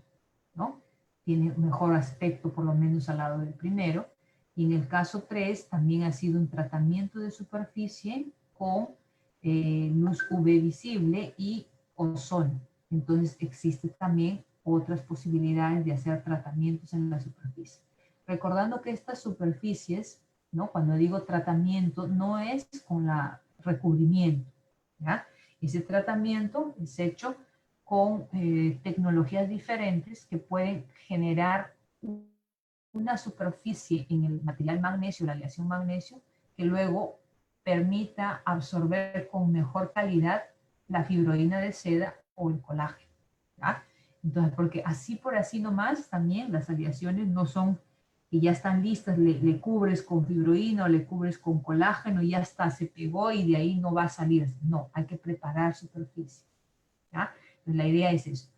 ¿no? Tiene un mejor aspecto, por lo menos al lado del primero. Y en el caso 3 también ha sido un tratamiento de superficie con luz UV visible y ozono. Entonces existen también otras posibilidades de hacer tratamientos en la superficie. Recordando que estas superficies, ¿no? Cuando digo tratamiento, no es con la recubrimiento, ¿ya? Ese tratamiento es hecho con tecnologías diferentes que pueden generar una superficie en el material magnesio, la aleación magnesio, que luego permita absorber con mejor calidad la fibroína de seda o el colágeno, ¿ya? Entonces, porque así por así nomás, también las aleaciones no son que ya están listas, le cubres con fibroína o le cubres con colágeno y ya está, se pegó y de ahí no va a salir. No, hay que preparar superficie, ¿ya? Entonces, la idea es eso.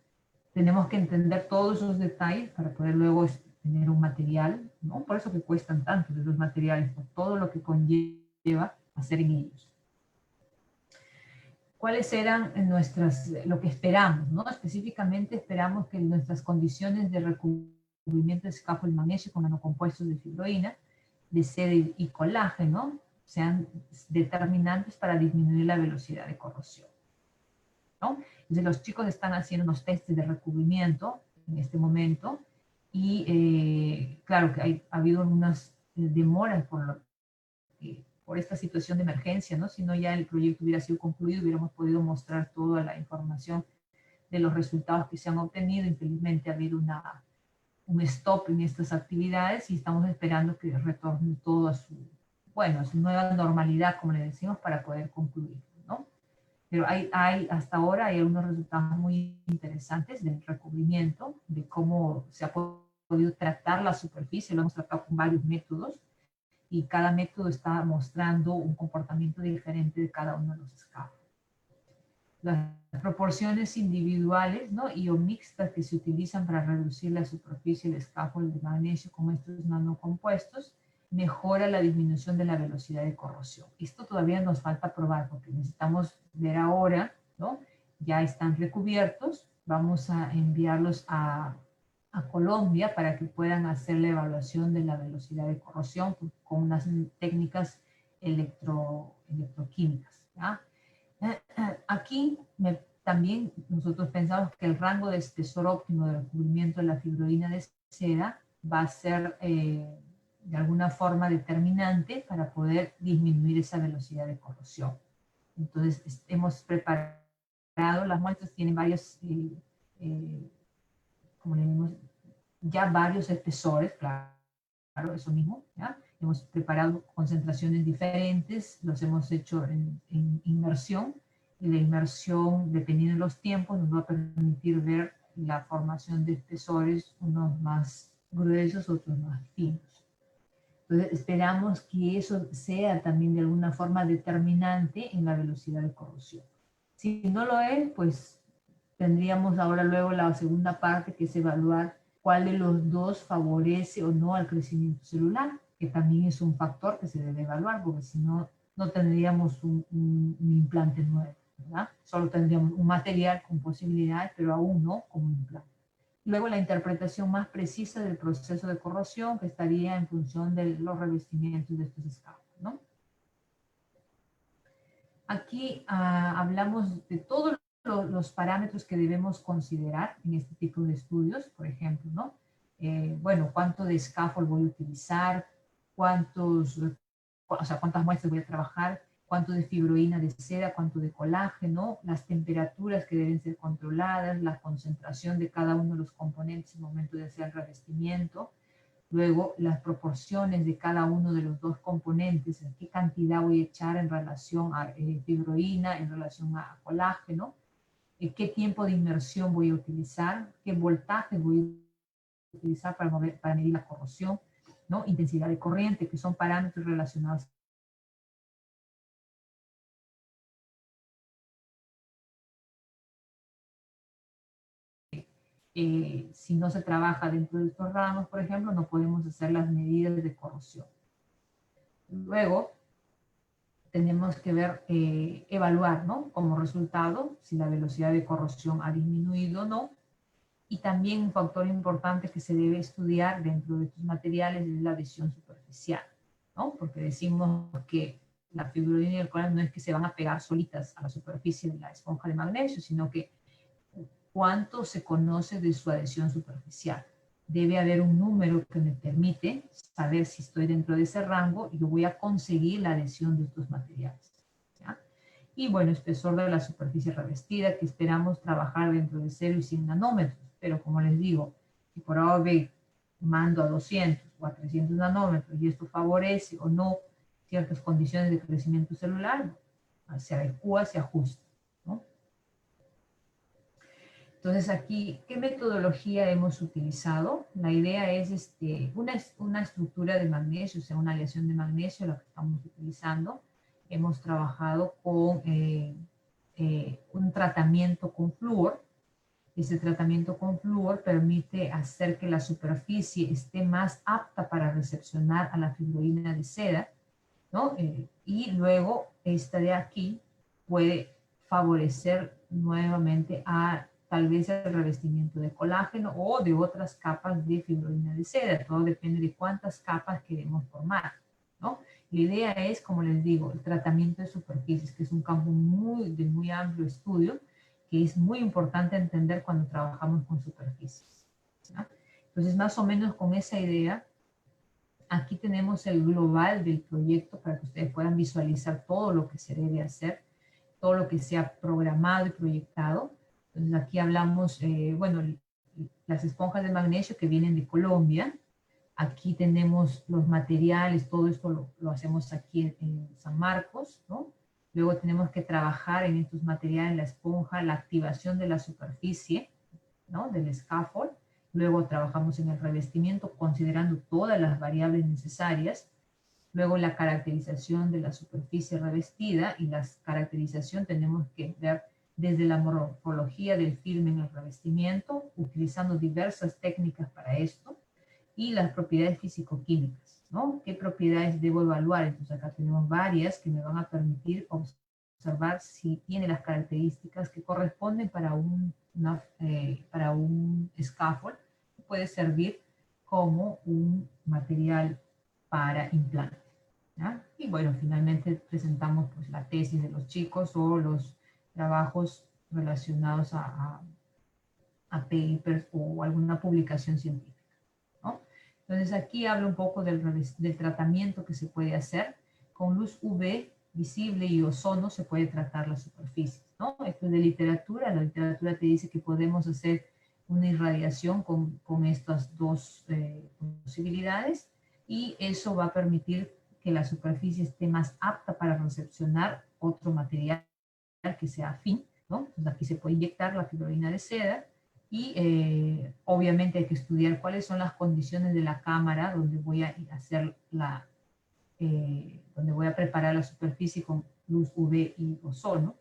Tenemos que entender todos esos detalles para poder luego tener un material, ¿no? Por eso que cuestan tanto los materiales, por todo lo que conlleva hacer en ellos. ¿Cuáles eran lo que esperamos, ¿no? Específicamente esperamos que nuestras condiciones de recubrimiento de scaffold magnesio con nanocompuestos de fibroína, de seda y colágeno sean determinantes para disminuir la velocidad de corrosión, ¿no? Entonces los chicos están haciendo unos testes de recubrimiento en este momento y claro que ha habido unas demoras por esta situación de emergencia, ¿no? Si no ya el proyecto hubiera sido concluido, hubiéramos podido mostrar toda la información de los resultados que se han obtenido. Infelizmente ha habido un stop en estas actividades y estamos esperando que retorne todo a su nueva normalidad, como le decimos, para poder concluir, ¿no? Pero hasta ahora hay algunos resultados muy interesantes del recubrimiento, de cómo se ha podido tratar la superficie. Lo hemos tratado con varios métodos y cada método está mostrando un comportamiento diferente de cada uno de los scaffolds. Las proporciones individuales, ¿no? Y o mixtas que se utilizan para reducir la superficie del scaffold de magnesio con estos nanocompuestos mejora la disminución de la velocidad de corrosión. Esto todavía nos falta probar porque necesitamos ver ahora, ¿no? Ya están recubiertos, vamos a enviarlos a Colombia para que puedan hacer la evaluación de la velocidad de corrosión con unas técnicas electroquímicas, ¿ya? Aquí también nosotros pensamos que el rango de espesor óptimo de recubrimiento de la fibroína de seda va a ser de alguna forma determinante para poder disminuir esa velocidad de corrosión. Entonces hemos preparado, las muestras tienen varios, como le decimos, ya varios espesores, claro, eso mismo, ¿ya? Hemos preparado concentraciones diferentes, los hemos hecho en inmersión, y la inmersión, dependiendo de los tiempos, nos va a permitir ver la formación de espesores, unos más gruesos, otros más finos. Entonces, esperamos que eso sea también de alguna forma determinante en la velocidad de corrosión. Si no lo es, pues tendríamos ahora luego la segunda parte, que es evaluar cuál de los dos favorece o no al crecimiento celular, que también es un factor que se debe evaluar, porque si no, no tendríamos un implante nuevo, ¿verdad? Solo tendríamos un material con posibilidades, pero aún no como implante. Luego la interpretación más precisa del proceso de corrosión, que estaría en función de los revestimientos de estos scaffolds, ¿no? Aquí hablamos de todos los parámetros que debemos considerar en este tipo de estudios, por ejemplo, ¿no? Bueno, cuánto de scaffold voy a utilizar, cuántas muestras voy a trabajar, cuánto de fibroína de seda, cuánto de colágeno, las temperaturas que deben ser controladas, la concentración de cada uno de los componentes en el momento de hacer el revestimiento, luego las proporciones de cada uno de los dos componentes, qué cantidad voy a echar en relación a fibroína, en relación a colágeno, qué tiempo de inmersión voy a utilizar, qué voltaje voy a utilizar para medir la corrosión, ¿no? Intensidad de corriente, que son parámetros relacionados. Si no se trabaja dentro de estos rangos, por ejemplo, no podemos hacer las medidas de corrosión. Luego, tenemos que ver, evaluar, ¿no? Como resultado, si la velocidad de corrosión ha disminuido o no. Y también un factor importante que se debe estudiar dentro de estos materiales es la adhesión superficial, ¿no? Porque decimos que la fibroína y el colágeno no es que se van a pegar solitas a la superficie de la esponja de magnesio, sino que cuánto se conoce de su adhesión superficial. Debe haber un número que me permite saber si estoy dentro de ese rango y yo voy a conseguir la adhesión de estos materiales, ¿ya? Y bueno, espesor de la superficie revestida, que esperamos trabajar dentro de 0 y 100 nanómetros. Pero como les digo, si por A o B mando a 200 o a 300 nanómetros y esto favorece o no ciertas condiciones de crecimiento celular, se adecua, se ajusta, ¿no? Entonces aquí, ¿qué metodología hemos utilizado? La idea es una estructura de magnesio, o sea, una aleación de magnesio, la que estamos utilizando. Hemos trabajado con un tratamiento con flúor. Ese tratamiento con flúor permite hacer que la superficie esté más apta para recepcionar a la fibroína de seda, ¿no? Y luego esta de aquí puede favorecer nuevamente a tal vez el revestimiento de colágeno o de otras capas de fibroína de seda. Todo depende de cuántas capas queremos formar, ¿no? La idea es, como les digo, el tratamiento de superficies, que es un campo de muy amplio estudio, que es muy importante entender cuando trabajamos con superficies, ¿no? Entonces, más o menos con esa idea, aquí tenemos el global del proyecto para que ustedes puedan visualizar todo lo que se debe hacer, todo lo que se ha programado y proyectado. Entonces aquí hablamos, bueno, las esponjas de magnesio que vienen de Colombia. Aquí tenemos los materiales, todo esto lo hacemos aquí en San Marcos, ¿no? Luego tenemos que trabajar en estos materiales, la esponja, la activación de la superficie, ¿no? Del scaffold. Luego trabajamos en el revestimiento considerando todas las variables necesarias. Luego la caracterización de la superficie revestida, y la caracterización tenemos que ver desde la morfología del filme en el revestimiento, utilizando diversas técnicas para esto, y las propiedades físico-químicas, ¿no? ¿Qué propiedades debo evaluar? Entonces acá tenemos varias que me van a permitir observar si tiene las características que corresponden para para un scaffold que puede servir como un material para implante, ¿ya? Y bueno, finalmente presentamos pues, la tesis de los chicos o los trabajos relacionados a papers o alguna publicación científica, ¿no? Entonces aquí hablo un poco del tratamiento que se puede hacer. Con luz UV visible y ozono se puede tratar las superficies, ¿no? Esto es de literatura. La literatura te dice que podemos hacer una irradiación con estas dos posibilidades, y eso va a permitir que la superficie esté más apta para recepcionar otro material que sea afín, ¿no? Entonces aquí se puede inyectar la fibroína de seda. Y obviamente hay que estudiar cuáles son las condiciones de la cámara donde voy a hacer donde voy a preparar la superficie con luz UV y ozono.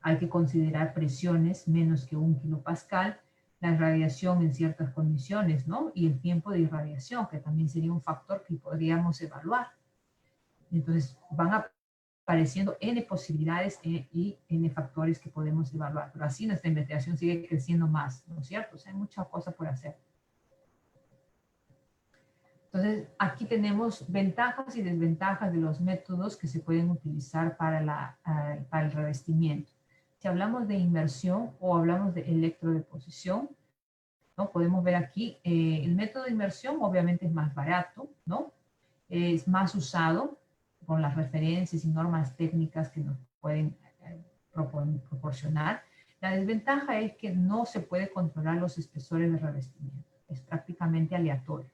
Hay que considerar presiones menos que 1 kilopascal, la irradiación en ciertas condiciones, ¿no? Y el tiempo de irradiación, que también sería un factor que podríamos evaluar. Entonces van apareciendo N posibilidades y N factores que podemos evaluar. Pero así nuestra investigación sigue creciendo más, ¿no es cierto? O sea, hay mucha cosa por hacer. Entonces, aquí tenemos ventajas y desventajas de los métodos que se pueden utilizar para el revestimiento. Si hablamos de inmersión o hablamos de electrodeposición, ¿no? Podemos ver aquí el método de inmersión obviamente es más barato, ¿no? Es más usado con las referencias y normas técnicas que nos pueden proporcionar. La desventaja es que no se puede controlar los espesores de revestimiento. Es prácticamente aleatorio,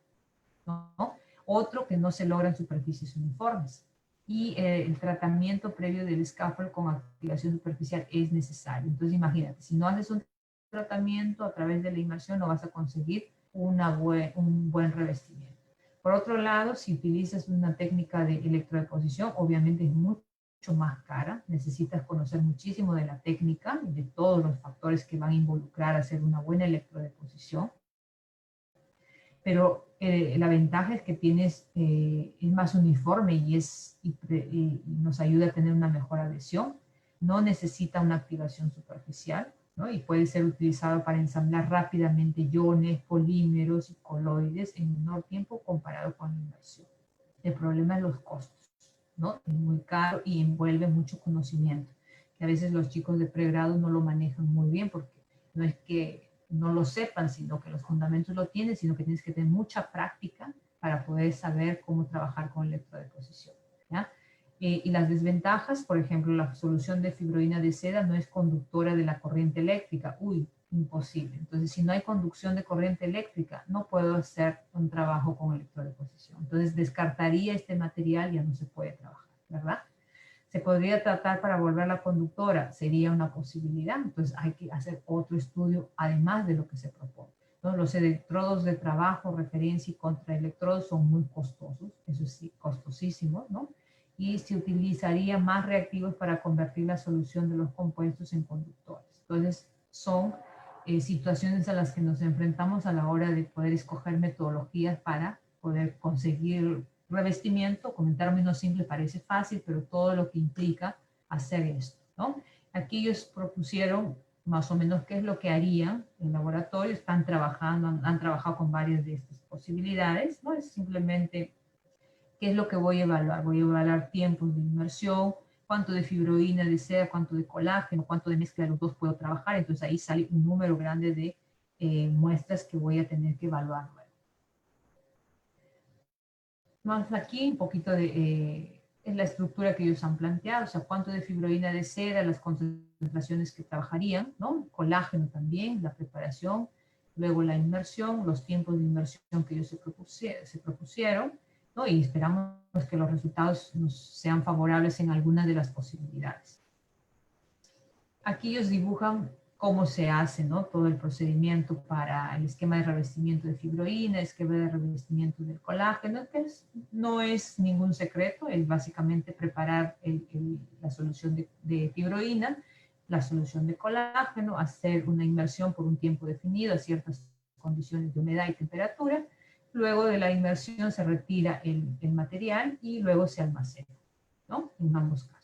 ¿no? Otro, que no se logran superficies uniformes. Y el tratamiento previo del scaffold con activación superficial es necesario. Entonces, imagínate, si no haces un tratamiento a través de la inmersión, no vas a conseguir un buen revestimiento. Por otro lado, si utilizas una técnica de electrodeposición, obviamente es mucho más cara. Necesitas conocer muchísimo de la técnica y de todos los factores que van a involucrar a hacer una buena electrodeposición. Pero la ventaja es que es más uniforme y nos ayuda a tener una mejor adhesión. No necesita una activación superficial, ¿no? Y puede ser utilizado para ensamblar rápidamente iones, polímeros y coloides en menor tiempo comparado con la inmersión. El problema es los costos, ¿no? Es muy caro y envuelve mucho conocimiento, que a veces los chicos de pregrado no lo manejan muy bien porque no es que no lo sepan, sino que los fundamentos lo tienen, sino que tienes que tener mucha práctica para poder saber cómo trabajar con electrodeposición, ¿ya? Y las desventajas, por ejemplo, la solución de fibroína de seda no es conductora de la corriente eléctrica. Uy, imposible. Entonces, si no hay conducción de corriente eléctrica, no puedo hacer un trabajo con electrodeposición. Entonces, descartaría este material, ya no se puede trabajar, ¿verdad? ¿Se podría tratar para volverla conductora? Sería una posibilidad. Entonces, hay que hacer otro estudio además de lo que se propone, ¿no? Los electrodos de trabajo, referencia y contraelectrodos son muy costosos, eso sí, costosísimos, ¿no? Y se utilizaría más reactivos para convertir la solución de los compuestos en conductores. Entonces, son situaciones a las que nos enfrentamos a la hora de poder escoger metodologías para poder conseguir revestimiento. Con términos simples parece fácil, pero todo lo que implica hacer esto, ¿no? Aquí ellos propusieron más o menos qué es lo que harían en laboratorio. Están trabajando, han trabajado con varias de estas posibilidades, ¿no? Es simplemente qué es lo que voy a evaluar. Voy a evaluar tiempos de inmersión, cuánto de fibroína de seda, cuánto de colágeno, cuánto de mezcla de los dos puedo trabajar. Entonces ahí sale un número grande de muestras que voy a tener que evaluar. Más aquí un poquito es la estructura que ellos han planteado, o sea, cuánto de fibroína de seda, las concentraciones que trabajarían, ¿no? Colágeno también, la preparación, luego la inmersión, los tiempos de inmersión que ellos se propusieron, ¿no? Y esperamos que los resultados nos sean favorables en algunas de las posibilidades. Aquí ellos dibujan cómo se hace, ¿no? Todo el procedimiento para el esquema de revestimiento de fibroína, esquema de revestimiento del colágeno, que no es ningún secreto, es básicamente preparar la solución de fibroína, la solución de colágeno, hacer una inmersión por un tiempo definido a ciertas condiciones de humedad y temperatura. Luego de la inmersión se retira el material y luego se almacena, ¿no? En ambos casos.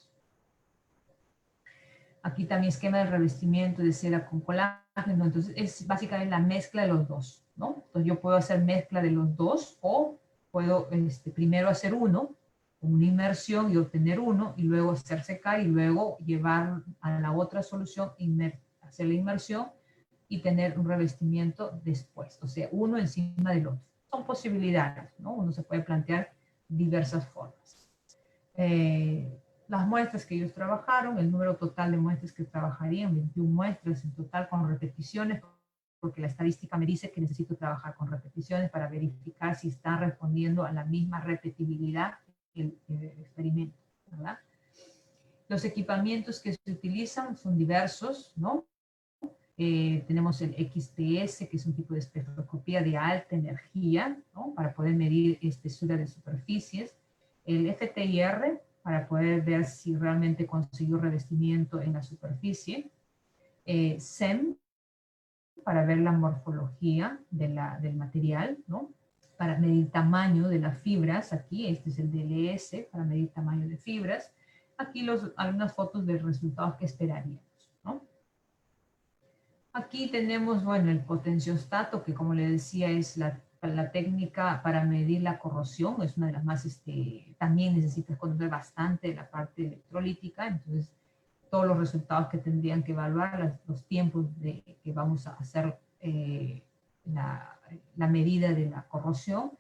Aquí también esquema de revestimiento de seda con colágeno. Entonces, es básicamente la mezcla de los dos, ¿no? Entonces, yo puedo hacer mezcla de los dos o puedo primero hacer uno, una inmersión y obtener uno, y luego hacer secar y luego llevar a la otra solución, hacer la inmersión y tener un revestimiento después. O sea, uno encima del otro. Son posibilidades, ¿no? Uno se puede plantear diversas formas. Las muestras que ellos trabajaron, el número total de muestras que trabajarían, 21 muestras en total con repeticiones, porque la estadística me dice que necesito trabajar con repeticiones para verificar si están respondiendo a la misma repetibilidad el experimento, ¿verdad? Los equipamientos que se utilizan son diversos, ¿no? Tenemos el XPS, que es un tipo de espectroscopía de alta energía, ¿no? Para poder medir espesura de superficies. El FTIR, para poder ver si realmente consiguió revestimiento en la superficie. SEM, para ver la morfología del material, ¿no? Para medir tamaño de las fibras. Aquí, este es el DLS, para medir tamaño de fibras. Aquí algunas fotos de resultados que esperaríamos, ¿no? Aquí tenemos, bueno, el potenciostato, que como le decía es la la técnica para medir la corrosión es una de las más, también necesitas conocer bastante de la parte electrolítica, entonces todos los resultados que tendrían que evaluar, los tiempos que vamos a hacer la medida de la corrosión.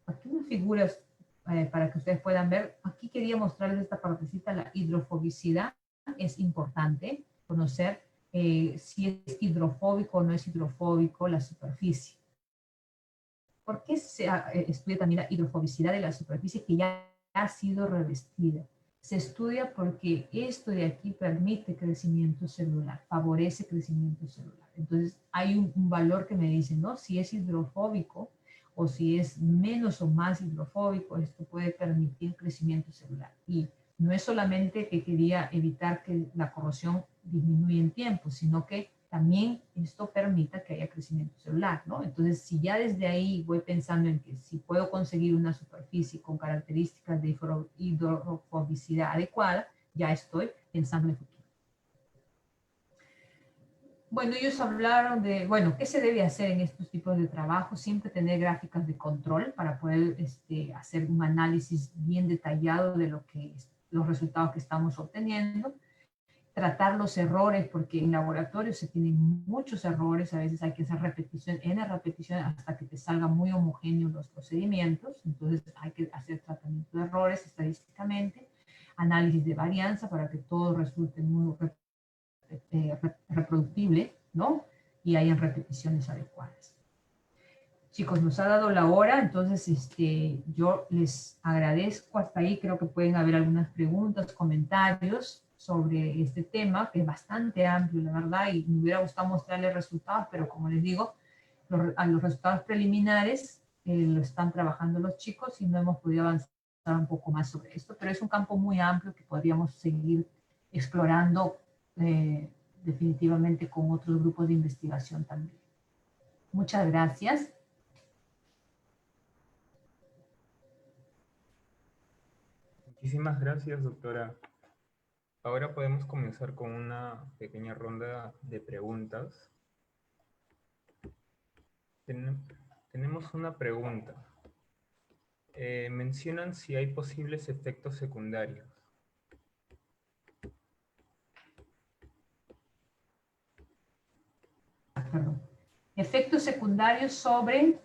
Aquí unas figuras para que ustedes puedan ver. Aquí quería mostrarles esta partecita, la hidrofobicidad. Es importante conocer si es hidrofóbico o no es hidrofóbico la superficie. ¿Por qué se estudia también la hidrofobicidad de la superficie que ya ha sido revestida? Se estudia porque esto de aquí permite crecimiento celular, favorece crecimiento celular. Entonces hay un valor que me dice, ¿no? Si es hidrofóbico o si es menos o más hidrofóbico, esto puede permitir crecimiento celular. Y no es solamente que quería evitar que la corrosión disminuya en tiempo, sino que también esto permita que haya crecimiento celular, ¿no? Entonces, si ya desde ahí voy pensando en que si puedo conseguir una superficie con características de hidrofobicidad adecuada, ya estoy pensando en el futuro. Bueno, ellos hablaron de, bueno, ¿qué se debe hacer en estos tipos de trabajos? Siempre tener gráficas de control para poder hacer un análisis bien detallado de los resultados que estamos obteniendo. Tratar los errores, porque en laboratorio se tienen muchos errores, a veces hay que hacer n repeticiones hasta que te salgan muy homogéneos los procedimientos, entonces hay que hacer tratamiento de errores estadísticamente, análisis de varianza para que todo resulte muy reproductible, ¿no? Y hayan repeticiones adecuadas. Chicos, nos ha dado la hora, entonces yo les agradezco hasta ahí. Creo que pueden haber algunas preguntas, comentarios sobre este tema, que es bastante amplio, la verdad, y me hubiera gustado mostrarles resultados, pero como les digo, los resultados preliminares lo están trabajando los chicos y no hemos podido avanzar un poco más sobre esto, pero es un campo muy amplio que podríamos seguir explorando definitivamente con otros grupos de investigación también. Muchas gracias. Muchísimas gracias, doctora. Ahora podemos comenzar con una pequeña ronda de preguntas. Tenemos una pregunta. Mencionan si hay posibles efectos secundarios. Perdón. Efectos secundarios sobre...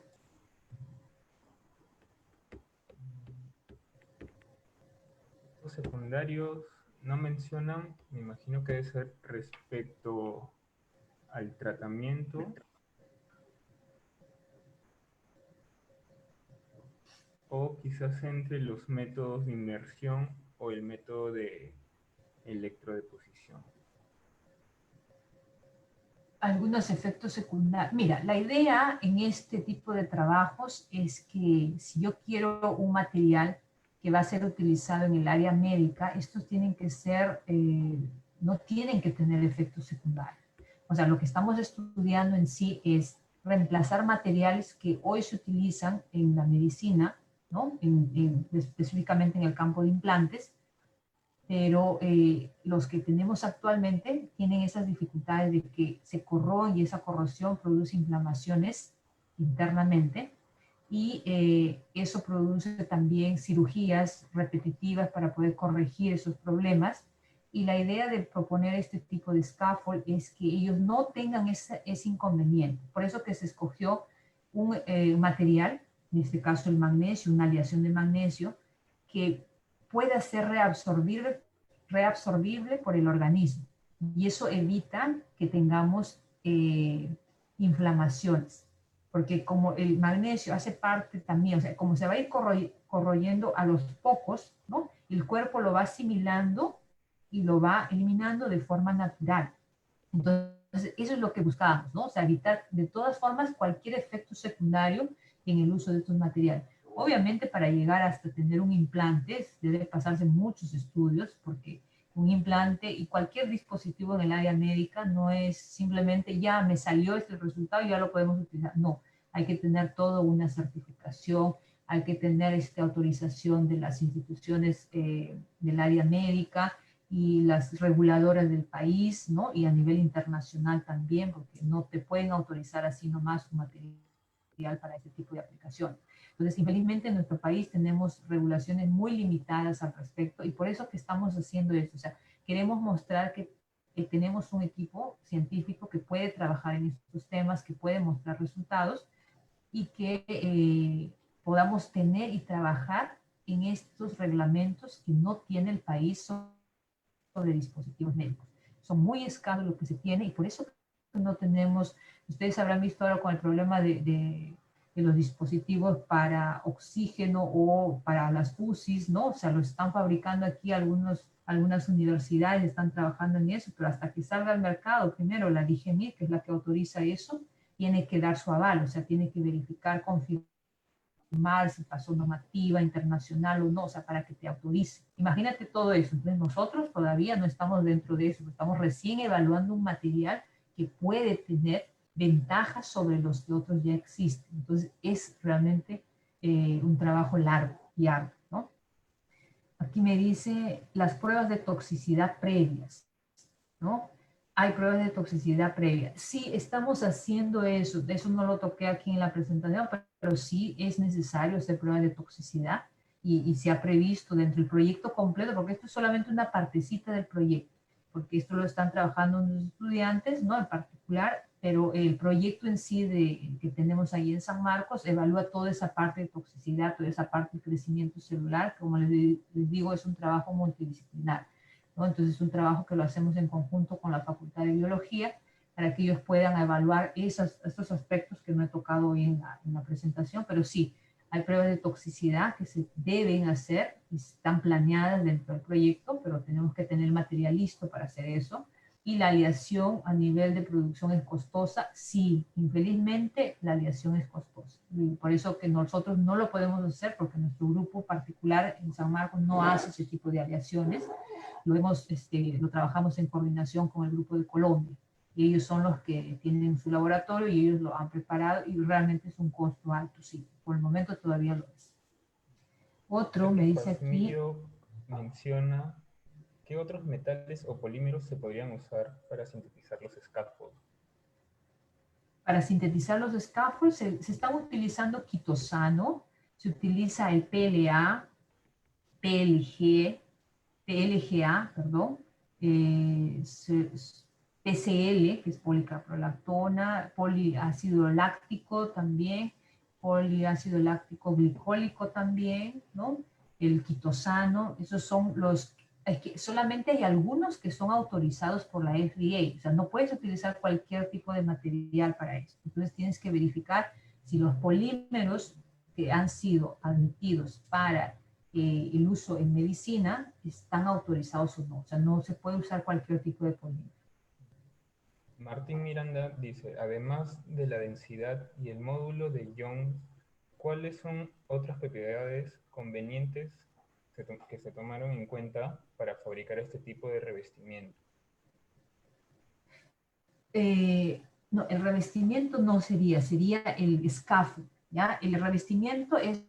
Efectos secundarios no mencionan, me imagino que debe ser respecto al tratamiento o quizás entre los métodos de inmersión o el método de electrodeposición. Algunos efectos secundarios. Mira, la idea en este tipo de trabajos es que si yo quiero un material que va a ser utilizado en el área médica, estos tienen que ser, no tienen que tener efectos secundarios. O sea, lo que estamos estudiando en sí es reemplazar materiales que hoy se utilizan en la medicina, ¿no? Específicamente en el campo de implantes, pero los que tenemos actualmente tienen esas dificultades de que se corroen y esa corrosión produce inflamaciones internamente y eso produce también cirugías repetitivas para poder corregir esos problemas. Y la idea de proponer este tipo de scaffold es que ellos no tengan ese inconveniente. Por eso que se escogió un material, en este caso el magnesio, una aleación de magnesio, que pueda ser reabsorbible por el organismo. Y eso evita que tengamos inflamaciones. Porque como el magnesio hace parte también, o sea, como se va a ir corroyendo a los pocos, ¿no? El cuerpo lo va asimilando y lo va eliminando de forma natural. Entonces, eso es lo que buscábamos, ¿no? O sea, evitar de todas formas cualquier efecto secundario en el uso de estos materiales. Obviamente, para llegar hasta tener un implante, debe pasarse muchos estudios, porque un implante y cualquier dispositivo en el área médica no es simplemente ya me salió este resultado y ya lo podemos utilizar. No, hay que tener toda una certificación, hay que tener autorización de las instituciones del área médica y las reguladoras del país, ¿no? Y a nivel internacional también, porque no te pueden autorizar así nomás un material material para este tipo de aplicación. Entonces, infelizmente en nuestro país tenemos regulaciones muy limitadas al respecto y por eso que estamos haciendo esto. O sea, queremos mostrar que tenemos un equipo científico que puede trabajar en estos temas, que puede mostrar resultados y que podamos tener y trabajar en estos reglamentos que no tiene el país sobre dispositivos médicos. Son muy escasos lo que se tiene y por eso no tenemos, ustedes habrán visto ahora con el problema de los dispositivos para oxígeno o para las UCIs, ¿no? O sea, lo están fabricando aquí algunas universidades, están trabajando en eso, pero hasta que salga al mercado, primero la DGMIR, que es la que autoriza eso, tiene que dar su aval, o sea, tiene que verificar, confirmar si pasó normativa internacional o no, o sea, para que te autorice. Imagínate todo eso. Entonces nosotros todavía no estamos dentro de eso, estamos recién evaluando un material que puede tener ventajas sobre los que otros ya existen. Entonces es realmente un trabajo largo y arduo, ¿no? Aquí me dice las pruebas de toxicidad previas, ¿no? Hay pruebas de toxicidad previa. Sí, estamos haciendo eso. De eso no lo toqué aquí en la presentación, pero sí es necesario hacer pruebas de toxicidad y se ha previsto dentro del proyecto completo, porque esto es solamente una partecita del proyecto, porque esto lo están trabajando los estudiantes, ¿no? En particular, pero el proyecto en sí que tenemos ahí en San Marcos evalúa toda esa parte de toxicidad, toda esa parte de crecimiento celular. Como les digo, es un trabajo multidisciplinar, ¿no? Entonces es un trabajo que lo hacemos en conjunto con la Facultad de Biología para que ellos puedan evaluar estos aspectos que no he tocado hoy en la presentación, pero sí, hay pruebas de toxicidad que se deben hacer y están planeadas dentro del proyecto, pero tenemos que tener el material listo para hacer eso. Y la aleación a nivel de producción es costosa. Sí, infelizmente la aleación es costosa. Y por eso que nosotros no lo podemos hacer porque nuestro grupo particular en San Marcos no hace ese tipo de aleaciones. Lo trabajamos en coordinación con el grupo de Colombia. Y ellos son los que tienen su laboratorio y ellos lo han preparado y realmente es un costo alto, sí. Por el momento todavía lo es. Otro me dice aquí... Menciona qué otros metales o polímeros se podrían usar para sintetizar los scaffolds. Para sintetizar los scaffolds se están utilizando quitosano, se utiliza el PLA, PLGA, perdón, PCL, que es policaprolactona, poliácido láctico también, poliácido láctico glicólico también, ¿no? El quitosano, esos son es que solamente hay algunos que son autorizados por la FDA, o sea, no puedes utilizar cualquier tipo de material para eso. Entonces tienes que verificar si los polímeros que han sido admitidos para el uso en medicina están autorizados o no. O sea, no se puede usar cualquier tipo de polímero. Martín Miranda dice, además de la densidad y el módulo de Young, ¿cuáles son otras propiedades convenientes que se tomaron en cuenta para fabricar este tipo de revestimiento? No, el revestimiento no sería el scaffold, ¿ya? El revestimiento es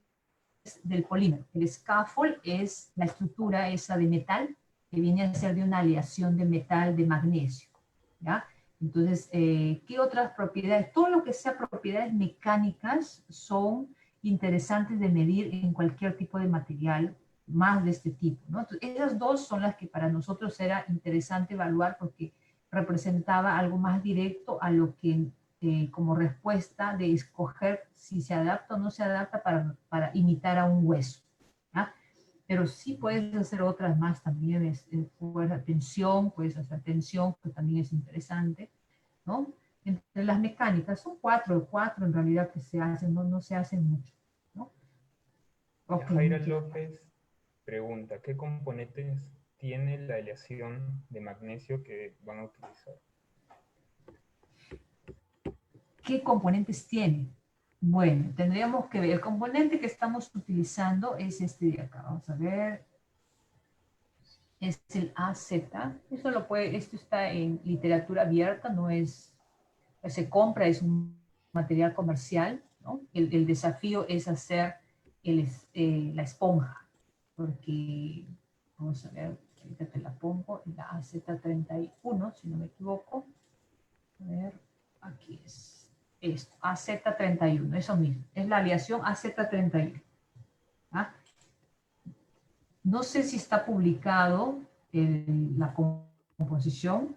del polímero. El scaffold es la estructura esa de metal que viene a ser de una aleación de metal de magnesio, ¿ya? Entonces, ¿qué otras propiedades? Todo lo que sea propiedades mecánicas son interesantes de medir en cualquier tipo de material más de este tipo, ¿no? Entonces, esas dos son las que para nosotros era interesante evaluar porque representaba algo más directo a lo que como respuesta de escoger si se adapta o no se adapta para imitar a un hueso, ¿ya? Pero sí puedes hacer otras más también, tensión, puedes hacer tensión, que también es interesante, ¿no? Entre las mecánicas, son cuatro en realidad que se hacen, no se hacen mucho, ¿no? Okay, Jaira López pregunta, ¿qué componentes tiene la aleación de magnesio que van a utilizar? ¿Qué componentes tiene? Bueno, tendríamos que ver, el componente que estamos utilizando es este de acá, vamos a ver, es el AZ, esto está en literatura abierta, no es, se compra, es un material comercial, ¿no? El desafío es hacer la esponja, porque, vamos a ver, ahorita te la pongo, la AZ31, si no me equivoco, a ver, aquí es. esto, AZ31, eso mismo, es la aleación AZ31. ¿Ah? No sé si está publicado la composición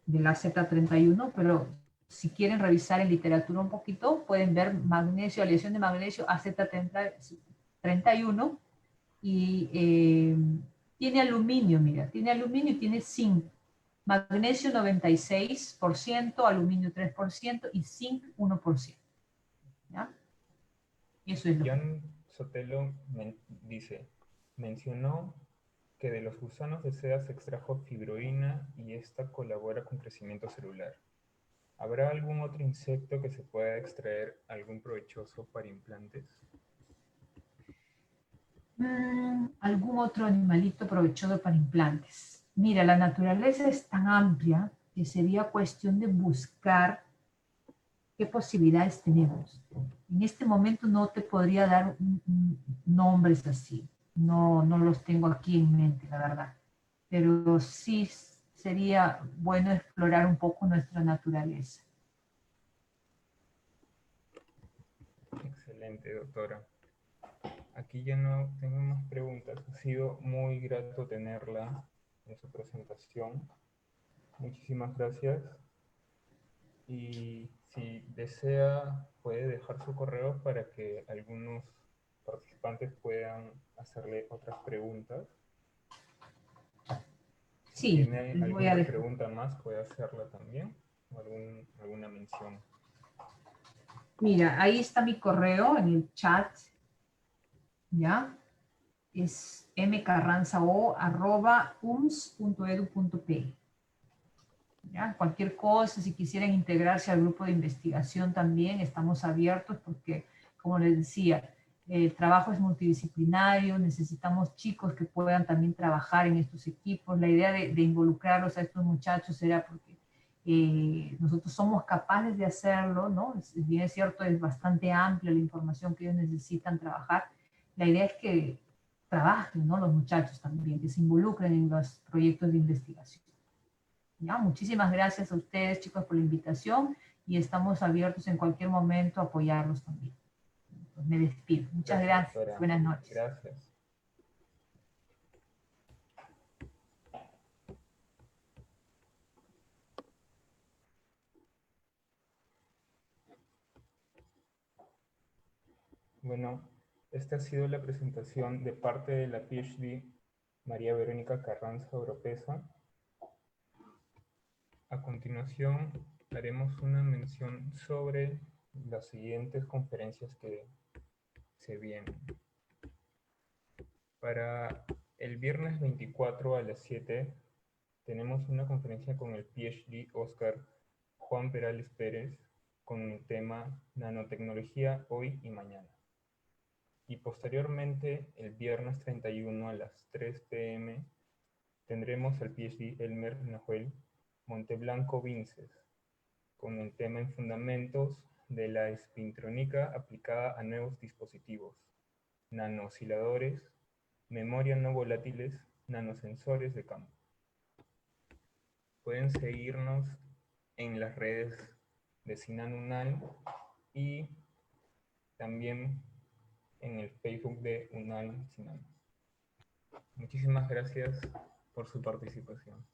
del AZ31, pero si quieren revisar en literatura un poquito, pueden ver magnesio, aleación de magnesio AZ31 y tiene aluminio, mira, tiene aluminio y tiene zinc. Magnesio 96%, aluminio 3% y zinc 1%. ¿Ya? Eso es lo que... Jan Sotelo dice, mencionó que de los gusanos de seda se extrajo fibroína y esta colabora con crecimiento celular. ¿Habrá algún otro insecto que se pueda extraer algún provechoso para implantes? ¿Algún otro animalito provechoso para implantes? Mira, la naturaleza es tan amplia que sería cuestión de buscar qué posibilidades tenemos. En este momento no te podría dar nombres así. No, no los tengo aquí en mente, la verdad. Pero sí sería bueno explorar un poco nuestra naturaleza. Excelente, doctora. Aquí ya no tengo más preguntas. Ha sido muy grato tenerla en su presentación. Muchísimas gracias. Y si desea, puede dejar su correo para que algunos participantes puedan hacerle otras preguntas. Si Sí, tiene les voy a alguna dejar. pregunta más, puede hacerla también, o alguna mención. Mira, ahí está mi correo en el chat, ¿ya? Es mcarranzao@ums.edu.pe. ¿Ya? Cualquier cosa, si quisieran integrarse al grupo de investigación también, estamos abiertos porque, como les decía, el trabajo es multidisciplinario, necesitamos chicos que puedan también trabajar en estos equipos. La idea de involucrarlos a estos muchachos era porque nosotros somos capaces de hacerlo, ¿no? Bien es cierto, es bastante amplia la información que ellos necesitan trabajar. La idea es que trabajen, ¿no? Los muchachos también, que se involucren en los proyectos de investigación. ¿Ya? Muchísimas gracias a ustedes, chicos, por la invitación y estamos abiertos en cualquier momento a apoyarlos también. Pues me despido. Muchas Gracias, gracias. doctora. Buenas noches. Gracias. Bueno, esta ha sido la presentación de parte de la PhD María Verónica Carranza Oropesa. A continuación, haremos una mención sobre las siguientes conferencias que se vienen. Para el viernes 24 a las 7 tenemos una conferencia con el PhD Oscar Juan Perales Pérez con el tema Nanotecnología hoy y mañana. Y posteriormente, el viernes 31 a las 3 p.m., tendremos al PhD Elmer Nahuel Monteblanco Vinces con el tema en fundamentos de la espintrónica aplicada a nuevos dispositivos, nanoosciladores, memoria no volátiles, nanosensores de campo. Pueden seguirnos en las redes de Sinan Unal y también en el Facebook de Unal Sinan. Muchísimas gracias por su participación.